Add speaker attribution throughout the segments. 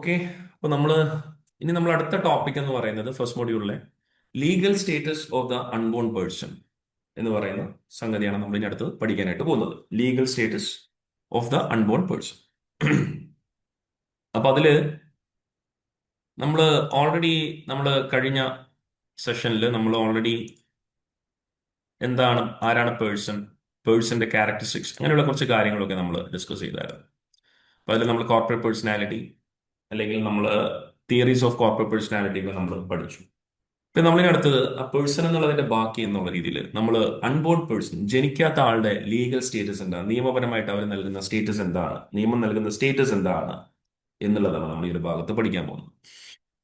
Speaker 1: Okay. അപ്പൊ നമ്മൾ അടുത്ത ടോപ്പിക് എന്ന് പറയുന്നത് ഫസ്റ്റ് മൊഡ്യൂളിലെ legal status of the unborn person എന്ന് പറയുന്ന സംഗതിയാണ് നമ്മൾ ഇനി അടുത്ത് പഠിക്കാനായിട്ട് പോകുന്നത്. Legal status of the unborn person. അപ്പൊ അതില് നമ്മൾ ഓൾറെഡി നമ്മൾ കഴിഞ്ഞ സെഷനിൽ നമ്മൾ ഓൾറെഡി ആരാണ് പേഴ്സന്റെ ക്യാരക്ടറിസ്റ്റിക്സ് അങ്ങനെയുള്ള കുറച്ച് കാര്യങ്ങളൊക്കെ നമ്മൾ ഡിസ്കസ് ചെയ്തായിരുന്നു. അപ്പൊ അതിൽ നമ്മൾ കോർപ്പറേറ്റ് പേഴ്സണാലിറ്റി അല്ലെങ്കിൽ നമ്മൾ തിയറീസ് ഓഫ് കോർപ്പറേറ്റ് പേഴ്സണാലിറ്റി ഒക്കെ നമ്മൾ പഠിച്ചു. ഇപ്പൊ നമ്മളിനി അടുത്തത് ആ പേഴ്സൺ എന്നുള്ളതിന്റെ ബാക്കി എന്നുള്ള രീതിയിൽ നമ്മൾ അൺബോൺ പേഴ്സൺ, ജനിക്കാത്ത ആളുടെ ലീഗൽ സ്റ്റേറ്റസ് എന്താണ്, നിയമപരമായിട്ട് അവർ നൽകുന്ന സ്റ്റേറ്റസ് എന്താണ്, നിയമം നൽകുന്ന സ്റ്റേറ്റസ് എന്താണ് എന്നുള്ളതാണ് നമ്മൾ ഈ ഒരു ഭാഗത്ത് പഠിക്കാൻ പോകുന്നത്.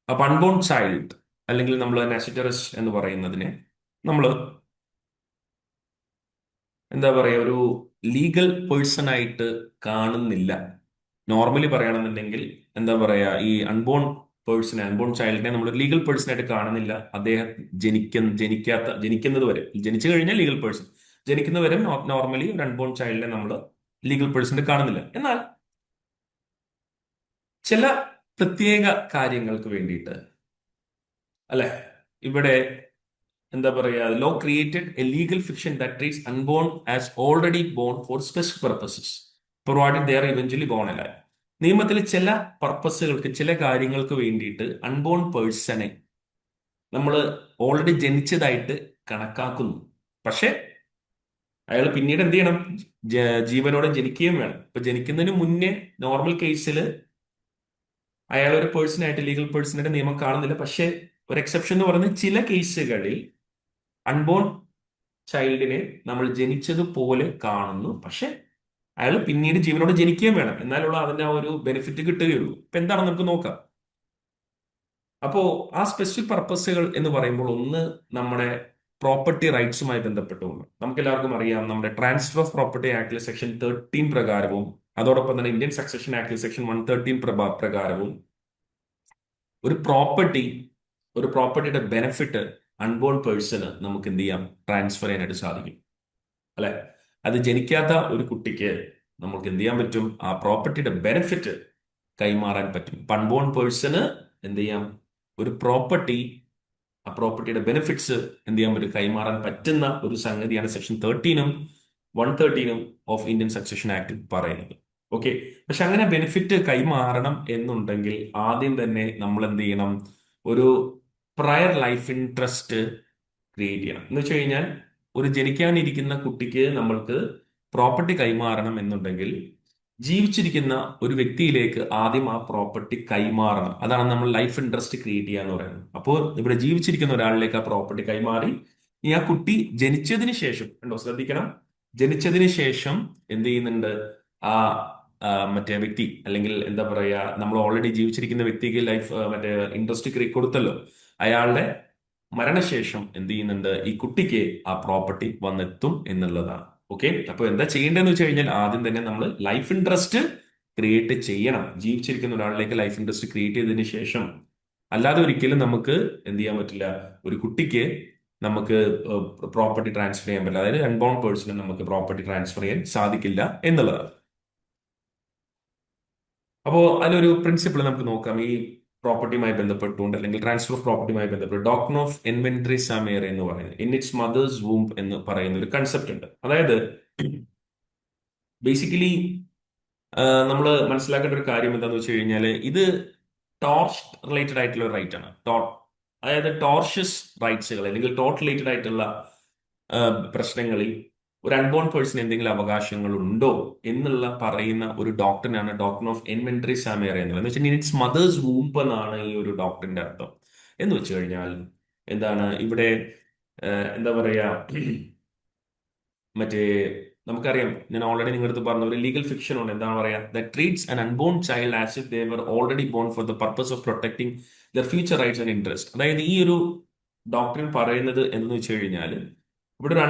Speaker 1: അപ്പൊ അൺബോൺ ചൈൽഡ് അല്ലെങ്കിൽ നമ്മൾ നാസിറ്ററസ് എന്ന് പറയുന്നതിനെ നമ്മൾ എന്താ പറയുക, ഒരു ലീഗൽ പേഴ്സൺ ആയിട്ട് കാണുന്നില്ല. നോർമലി പറയുകയാണെന്നുണ്ടെങ്കിൽ എന്താ പറയാ, ഈ അൺബോൺ ചൈൽഡിനെ നമ്മൾ ലീഗൽ പേഴ്സൺ ആയിട്ട് കാണുന്നില്ല. അദ്ദേഹം ജനിക്കുന്നത് വരെ, ജനിച്ചു കഴിഞ്ഞാൽ ലീഗൽ പേഴ്സൺ, ജനിക്കുന്നവരെ നോർമലി ഒരു അൺബോൺ ചൈൽഡിനെ നമ്മൾ ലീഗൽ പേഴ്സൺ കാണുന്നില്ല. എന്നാൽ ചില പ്രത്യേക കാര്യങ്ങൾക്ക് വേണ്ടിയിട്ട് അല്ലെ, ഇവിടെ എന്താ പറയാ, law created a legal fiction that treats unborn as already born for specific purposes provided they are eventually born alive. നിയമത്തിൽ ചില പർപ്പസുകൾക്ക്, ചില കാര്യങ്ങൾക്ക് വേണ്ടിയിട്ട് അൺബോൺ പേഴ്സണെ നമ്മൾ ഓൾറെഡി ജനിച്ചതായിട്ട് കണക്കാക്കുന്നു. പക്ഷെ അയാൾ പിന്നീട് എന്ത് ചെയ്യണം, ജീവനോടെ ജനിക്കുകയും വേണം. ഇപ്പൊ ജനിക്കുന്നതിന് മുന്നേ നോർമൽ കേസിൽ അയാൾ ഒരു പേഴ്സണായിട്ട്, ലീഗൽ പേഴ്സണായിട്ട് നിയമം കാണുന്നില്ല. പക്ഷെ ഒരു എക്സെപ്ഷൻ എന്ന് പറയുന്നത് ചില കേസുകളിൽ അൺബോൺ ചൈൽഡിനെ നമ്മൾ ജനിച്ചതുപോലെ കാണുന്നു. പക്ഷെ അയാൾ പിന്നീട് ജീവനോട് ജനിക്കുകയും വേണം, എന്നാലുള്ള അതിന്റെ ആ ഒരു ബെനിഫിറ്റ് കിട്ടുകയുള്ളൂ. ഇപ്പൊ എന്താണെന്ന് നമുക്ക് നോക്കാം. അപ്പോ ആ സ്പെസിഫിക് പർപ്പസുകൾ എന്ന് പറയുമ്പോൾ ഒന്ന് നമ്മുടെ പ്രോപ്പർട്ടി റൈറ്റ്സുമായി ബന്ധപ്പെട്ടുകൊണ്ട് നമുക്ക് എല്ലാവർക്കും അറിയാം, നമ്മുടെ ട്രാൻസ്ഫർ ഓഫ് പ്രോപ്പർട്ടി ആക്ടിലെ സെക്ഷൻ 13 പ്രകാരവും അതോടൊപ്പം തന്നെ ഇന്ത്യൻ സക്സഷൻ ആക്ടിലെ സെക്ഷൻ 113 പ്രകാരവും ഒരു പ്രോപ്പർട്ടിയുടെ ബെനിഫിറ്റ് അൺബോൺ പേഴ്സണ് നമുക്ക് എന്ത് ചെയ്യാം, ട്രാൻസ്ഫർ ചെയ്യാനായിട്ട് സാധിക്കും അല്ലെ. അത് ജനിക്കാത്ത ഒരു കുട്ടിക്ക് നമുക്ക് എന്ത് ചെയ്യാൻ പറ്റും, ആ പ്രോപ്പർട്ടിയുടെ ബെനിഫിറ്റ് കൈമാറാൻ പറ്റും. അൺബോൺ പേഴ്സണ് എന്ത് ചെയ്യാം, ഒരു ആ പ്രോപ്പർട്ടിയുടെ ബെനിഫിറ്റ്സ് എന്ത് ചെയ്യാൻ പറ്റും, കൈമാറാൻ പറ്റുന്ന ഒരു സംഗതിയാണ് സെക്ഷൻ 13ഉം 113ഉം ഓഫ് ഇന്ത്യൻ സക്സഷൻ ആക്ട് പറയുന്നത്. ഓക്കെ. പക്ഷെ അങ്ങനെ ബെനിഫിറ്റ് കൈമാറണം എന്നുണ്ടെങ്കിൽ ആദ്യം തന്നെ നമ്മൾ എന്ത് ചെയ്യണം, ഒരു പ്രയർ ലൈഫ് ഇൻട്രസ്റ്റ് ക്രിയേറ്റ് ചെയ്യണം. എന്ന് വെച്ച് കഴിഞ്ഞാൽ ഒരു ജനിക്കാനിരിക്കുന്ന കുട്ടിക്ക് നമ്മൾക്ക് പ്രോപ്പർട്ടി കൈമാറണം എന്നുണ്ടെങ്കിൽ ജീവിച്ചിരിക്കുന്ന ഒരു വ്യക്തിയിലേക്ക് ആദ്യം ആ പ്രോപ്പർട്ടി കൈമാറണം. അതാണ് നമ്മൾ ലൈഫ് ഇൻട്രസ്റ്റ് ക്രിയേറ്റ് ചെയ്യാന്ന് പറയുന്നത്. അപ്പോൾ ഇവിടെ ജീവിച്ചിരിക്കുന്ന ഒരാളിലേക്ക് ആ പ്രോപ്പർട്ടി കൈമാറി ഈ ആ കുട്ടി ജനിച്ചതിന് ശേഷം, ഉണ്ടോ ശ്രദ്ധിക്കണം, ജനിച്ചതിന് ശേഷം എന്ത് ചെയ്യുന്നുണ്ട്, ആ മറ്റേ വ്യക്തി അല്ലെങ്കിൽ എന്താ പറയാ, നമ്മൾ ഓൾറെഡി ജീവിച്ചിരിക്കുന്ന വ്യക്തിക്ക് മറ്റേ ഇൻട്രസ്റ്റ് കൊടുത്തല്ലോ, അയാളുടെ മരണശേഷം എന്ത് ചെയ്യുന്നുണ്ട്, ഈ കുട്ടിക്ക് ആ പ്രോപ്പർട്ടി വന്നെത്തും എന്നുള്ളതാണ്. ഓക്കെ. അപ്പൊ എന്താ ചെയ്യേണ്ടതെന്ന് വെച്ച് കഴിഞ്ഞാൽ ആദ്യം തന്നെ നമ്മൾ ലൈഫ് ഇൻട്രസ്റ്റ് ക്രിയേറ്റ് ചെയ്യണം. ജീവിച്ചിരിക്കുന്ന ഒരാളിലേക്ക് ലൈഫ് ഇൻട്രസ്റ്റ് ക്രിയേറ്റ് ചെയ്തതിന് ശേഷം, അല്ലാതെ ഒരിക്കലും നമുക്ക് എന്ത് ചെയ്യാൻ പറ്റില്ല, ഒരു കുട്ടിക്ക് നമുക്ക് പ്രോപ്പർട്ടി ട്രാൻസ്ഫർ ചെയ്യാൻ പറ്റില്ല. അതായത് അൺബോൺ പേഴ്സണെ നമുക്ക് പ്രോപ്പർട്ടി ട്രാൻസ്ഫർ ചെയ്യാൻ സാധിക്കില്ല എന്നുള്ളതാണ്. അപ്പോൾ അതിലൊരു പ്രിൻസിപ്പിൾ നമുക്ക് നോക്കാം. ഈ പ്രോപ്പർട്ടിയുമായി ബന്ധപ്പെട്ടുകൊണ്ട് അല്ലെങ്കിൽ ട്രാൻസ്ഫർ ഓഫ് പ്രോപ്പർട്ടിയുമായി ബന്ധപ്പെട്ട് ഡോക്ട്രിൻ ഓഫ് ഇൻവെന്ററി സമയർ എന്ന് പറയുന്നത്, ഇൻ ഇറ്റ്സ് മദേഴ്സ് വൂംബ് എന്ന് പറയുന്ന ഒരു കൺസെപ്റ്റ് ഉണ്ട്. അതായത് ബേസിക്കലി നമ്മൾ മനസ്സിലാക്കേണ്ട ഒരു കാര്യം എന്താന്ന് വെച്ച് കഴിഞ്ഞാൽ, ഇത് ടോർച്ച് റിലേറ്റഡ് ആയിട്ടുള്ള ഒരു റൈറ്റ് ആണ്. അതായത് ടോർഷ്യസ് റൈറ്റ്സുകൾ അല്ലെങ്കിൽ ടോർട്ട് റിലേറ്റഡ് ആയിട്ടുള്ള പ്രശ്നങ്ങളിൽ ഒരു അൺബോൺ പേഴ്സൺ എന്തെങ്കിലും അവകാശങ്ങൾ ഉണ്ടോ എന്നുള്ള പറയുന്ന ഒരു ഡോക്ടറിനാണ് ഡോക്ടർ ഓഫ് ഇൻവെന്ററി സമയർ എന്നുള്ളത്. എന്ന് വെച്ചാൽ ഇറ്റ്സ് മദേഴ്സ് വൂംബ് എന്നാണ് ഈ ഒരു ഡോക്ടറിന്റെ അർത്ഥം. എന്ന് വെച്ച് കഴിഞ്ഞാൽ എന്താണ് ഇവിടെ എന്താ പറയാ, മറ്റേ നമുക്കറിയാം, ഞാൻ ഓൾറെഡി നിങ്ങളടുത്ത് പറഞ്ഞ ഒരു ലീഗൽ ഫിക്ഷൻ ഉണ്ട്. എന്താണ് പറയാ, that treats an unborn child as if they were already born for the purpose of protecting their future rights and interest. അതായത് ഈ ഒരു ഡോക്ടറിൻ പറയുന്നത് എന്ന് വെച്ച് കഴിഞ്ഞാൽ, ഇവിടെ ഒരു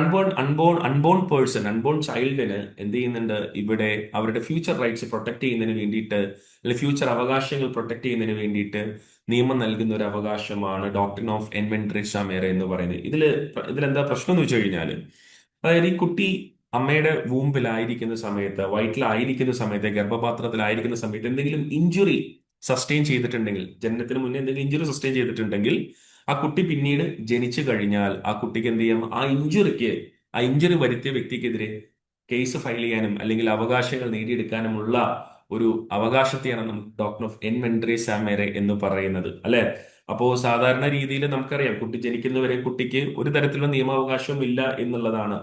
Speaker 1: അൺബോൺ പേഴ്സൺ, അൺബോൺ ചൈൽഡിന് എന്ത് ചെയ്യുന്നുണ്ട്, ഇവിടെ അവരുടെ ഫ്യൂച്ചർ റൈറ്റ്സ് പ്രൊട്ടക്ട് ചെയ്യുന്നതിന് വേണ്ടിയിട്ട് അല്ലെങ്കിൽ ഫ്യൂച്ചർ അവകാശങ്ങൾ പ്രൊട്ടക്ട് ചെയ്യുന്നതിന് വേണ്ടിയിട്ട് നിയമം നൽകുന്ന ഒരു അവകാശമാണ് ഡോക്ട്രിൻ ഓഫ് ഇൻവെന്ററി സമയർ എന്ന് പറയുന്നത്. ഇതിലെന്താ പ്രശ്നം എന്ന് വെച്ച് കഴിഞ്ഞാൽ, അതായത് ഈ കുട്ടി അമ്മയുടെ വൂമ്പിലായിരിക്കുന്ന സമയത്ത്, വയറ്റിലായിരിക്കുന്ന സമയത്ത്, ഗർഭപാത്രത്തിലായിരിക്കുന്ന സമയത്ത് എന്തെങ്കിലും ഇഞ്ചുറി സസ്റ്റെയിൻ ചെയ്തിട്ടുണ്ടെങ്കിൽ, ജനനത്തിന് മുന്നേ എന്തെങ്കിലും ഇഞ്ചുറി സസ്റ്റെയിൻ ചെയ്തിട്ടുണ്ടെങ്കിൽ, ആ കുട്ടി പിന്നീട് ജനിച്ചു കഴിഞ്ഞാൽ ആ കുട്ടിക്ക് എന്ത് ചെയ്യാം, ആ ഇഞ്ചുറി വരുത്തിയ വ്യക്തിക്കെതിരെ കേസ് ഫയൽ ചെയ്യാനും അല്ലെങ്കിൽ അവകാശങ്ങൾ നേടിയെടുക്കാനുമുള്ള ഒരു അവകാശത്തെയാണ് നമുക്ക് ഡോക്ടർ ഓഫ് എൻവെൻട്രി സാമേരെ എന്ന് പറയുന്നത്, അല്ലെ? അപ്പോ സാധാരണ രീതിയിൽ നമുക്കറിയാം, കുട്ടി ജനിക്കുന്നവരെ കുട്ടിക്ക് ഒരു തരത്തിലുള്ള നിയമാവകാശവും ഇല്ല എന്നുള്ളതാണ്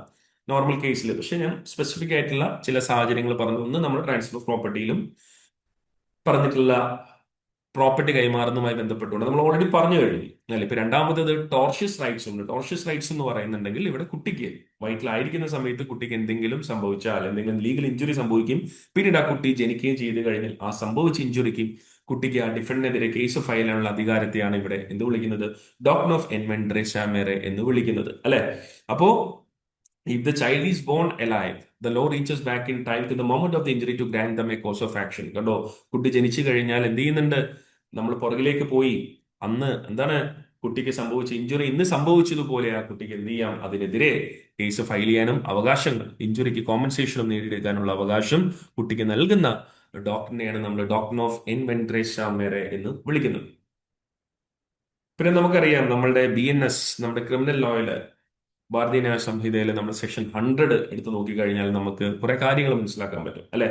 Speaker 1: നോർമൽ കേസിൽ. പക്ഷെ ഞാൻ സ്പെസിഫിക് ആയിട്ടുള്ള ചില സാഹചര്യങ്ങൾ പറഞ്ഞു. ഒന്ന് നമ്മൾ ട്രാൻസ്ഫർ ഓഫ് പ്രോപ്പർട്ടിയിലും പറഞ്ഞിട്ടുള്ള പ്രോപ്പർട്ടി കൈമാറുന്നതുമായി ബന്ധപ്പെട്ടുകൊണ്ട് നമ്മൾ ഓൾറെഡി പറഞ്ഞു കഴിഞ്ഞു, അല്ലെ? ഇപ്പൊ രണ്ടാമത് ടോർഷ്യസ് റൈറ്റ്സ് ഉണ്ട്. ടോർഷ്യസ് റൈറ്റ്സ് എന്ന് പറയുന്നുണ്ടെങ്കിൽ ഇവിടെ കുട്ടിക്ക് വയറ്റിലായിരിക്കുന്ന സമയത്ത് കുട്ടിക്ക് എന്തെങ്കിലും സംഭവിച്ചാൽ, എന്തെങ്കിലും ലീഗൽ ഇഞ്ചുറി സംഭവിക്കും, പിന്നീട് ആ കുട്ടി ജനിക്കുകയും ചെയ്തു കഴിഞ്ഞാൽ ആ സംഭവിച്ച ഇഞ്ചുറിക്കും കുട്ടിക്ക് ആ ഡിഫൻഡിനെതിരെ കേസ് ഫയൽ ചെയ്യാനുള്ള അധികാരത്തെയാണ് ഇവിടെ എന്ത് വിളിക്കുന്നത്, ഡോക്ടർ ഓഫ് എൻവെൻട്രി സാമേറെ എന്ന് വിളിക്കുന്നത്, അല്ലെ? അപ്പോ if the child is born alive, the law reaches back in time to the moment of the injury to grant them a cause of action. കണ്ടോ, കുട്ടി ജനിച്ചു കഴിഞ്ഞാൽ എന്ത് ചെയ്യുന്നുണ്ട്, നമ്മൾ പുറകിലേക്ക് പോയി അന്ന് എന്താണ് കുട്ടിക്ക് സംഭവിച്ച ഇഞ്ചുറി ഇന്ന് സംഭവിച്ചതുപോലെ ആ കുട്ടിക്ക് എന്ത് ചെയ്യാം, അതിനെതിരെ കേസ് ഫയൽ ചെയ്യാനും അവകാശങ്ങൾ, ഇഞ്ചുറിക്ക് കോമ്പൻസേഷനും നേടിയെടുക്കാനുള്ള അവകാശം കുട്ടിക്ക് നൽകുന്ന ഡോക്ടറിനെയാണ് നമ്മൾ ഡോക്ടർ ഓഫ് എൻവെൻട്രേഷാമേറെ എന്ന് വിളിക്കുന്നത്. പിന്നെ നമുക്കറിയാം നമ്മളുടെ BNS, നമ്മുടെ ക്രിമിനൽ ലോയില്, ഭാരതീയ ന്യായ സംഹിതയിൽ നമ്മൾ സെക്ഷൻ 100 എടുത്ത് നോക്കിക്കഴിഞ്ഞാൽ നമുക്ക് കുറെ കാര്യങ്ങൾ മനസ്സിലാക്കാൻ പറ്റും, അല്ലെ?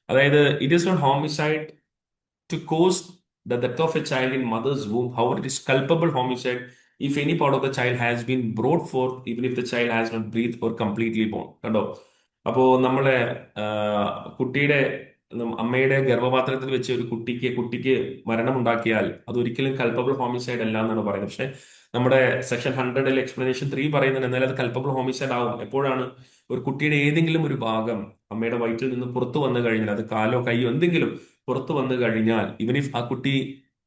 Speaker 1: അതായത് it is not homicide to cause the death of a child in mother's womb. However, it is culpable homicide if any part of the child has been brought forth, even if the child has not breathed or completely born. കണ്ടോ, അപ്പോ നമ്മളെ കുട്ടിയുടെ അമ്മയുടെ ഗർഭപാത്രത്തിൽ വെച്ച് ഒരു കുട്ടിക്ക് മരണം ഉണ്ടാക്കിയാൽ അത് ഒരിക്കലും കൾപ്പബിൾ ഹോമിസൈഡ് അല്ല എന്നാണ് പറയുന്നത്. പക്ഷെ നമ്മുടെ സെക്ഷൻ 100 എക്സ്പ്ലനേഷൻ 3 പറയുന്നത് എന്നാൽ അത് കൾപ്പബിൾ ഹോമിസൈഡ് ആവും എപ്പോഴാണ്, ഒരു കുട്ടിയുടെ ഏതെങ്കിലും ഒരു ഭാഗം അമ്മയുടെ വയറ്റിൽ നിന്ന് പുറത്തു വന്നു കഴിഞ്ഞാൽ, അത് കാലോ കൈയോ എന്തെങ്കിലും പുറത്തു വന്നു കഴിഞ്ഞാൽ, ഇവൻ ഇഫ് ആ കുട്ടി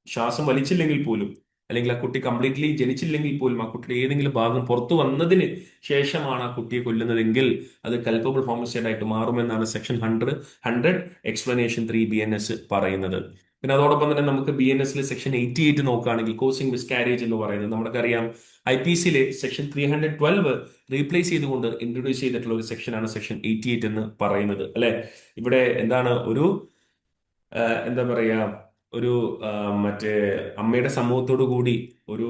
Speaker 1: ശ്വാസം വലിച്ചില്ലെങ്കിൽ പോലും, അല്ലെങ്കിൽ ആ കുട്ടി കംപ്ലീറ്റ്ലി ജനിച്ചില്ലെങ്കിൽ പോലും, ആ കുട്ടിയുടെ ഏതെങ്കിലും ഭാഗം പുറത്തു വന്നതിന് ശേഷമാണ് ആ കുട്ടിയെ കൊല്ലുന്നതെങ്കിൽ അത് കൾപ്പബിൾ ഹോമിസൈഡ് ആയിട്ട് മാറുമെന്നാണ് സെക്ഷൻ 100 എക്സ്പ്ലനേഷൻ 3 BNS പറയുന്നത്. പിന്നെ അതോടൊപ്പം തന്നെ നമുക്ക് BNSൽ സെക്ഷൻ 88 നോക്കുകയാണെങ്കിൽ കോസിംഗ് മിസ്കാരേജ് എന്ന് പറയുന്നത് നമുക്കറിയാം IPCയിലെ സെക്ഷൻ 312 റീപ്ലേസ് ചെയ്തുകൊണ്ട് ഇൻട്രൊഡ്യൂസ് ചെയ്തിട്ടുള്ള ഒരു സെക്ഷനാണ് സെക്ഷൻ 88 എന്ന് പറയുന്നത്, അല്ലെ? ഇവിടെ എന്താണ്, ഒരു എന്താ പറയാ, ഒരു മറ്റേ അമ്മയുടെ സമൂഹത്തോടു കൂടി ഒരു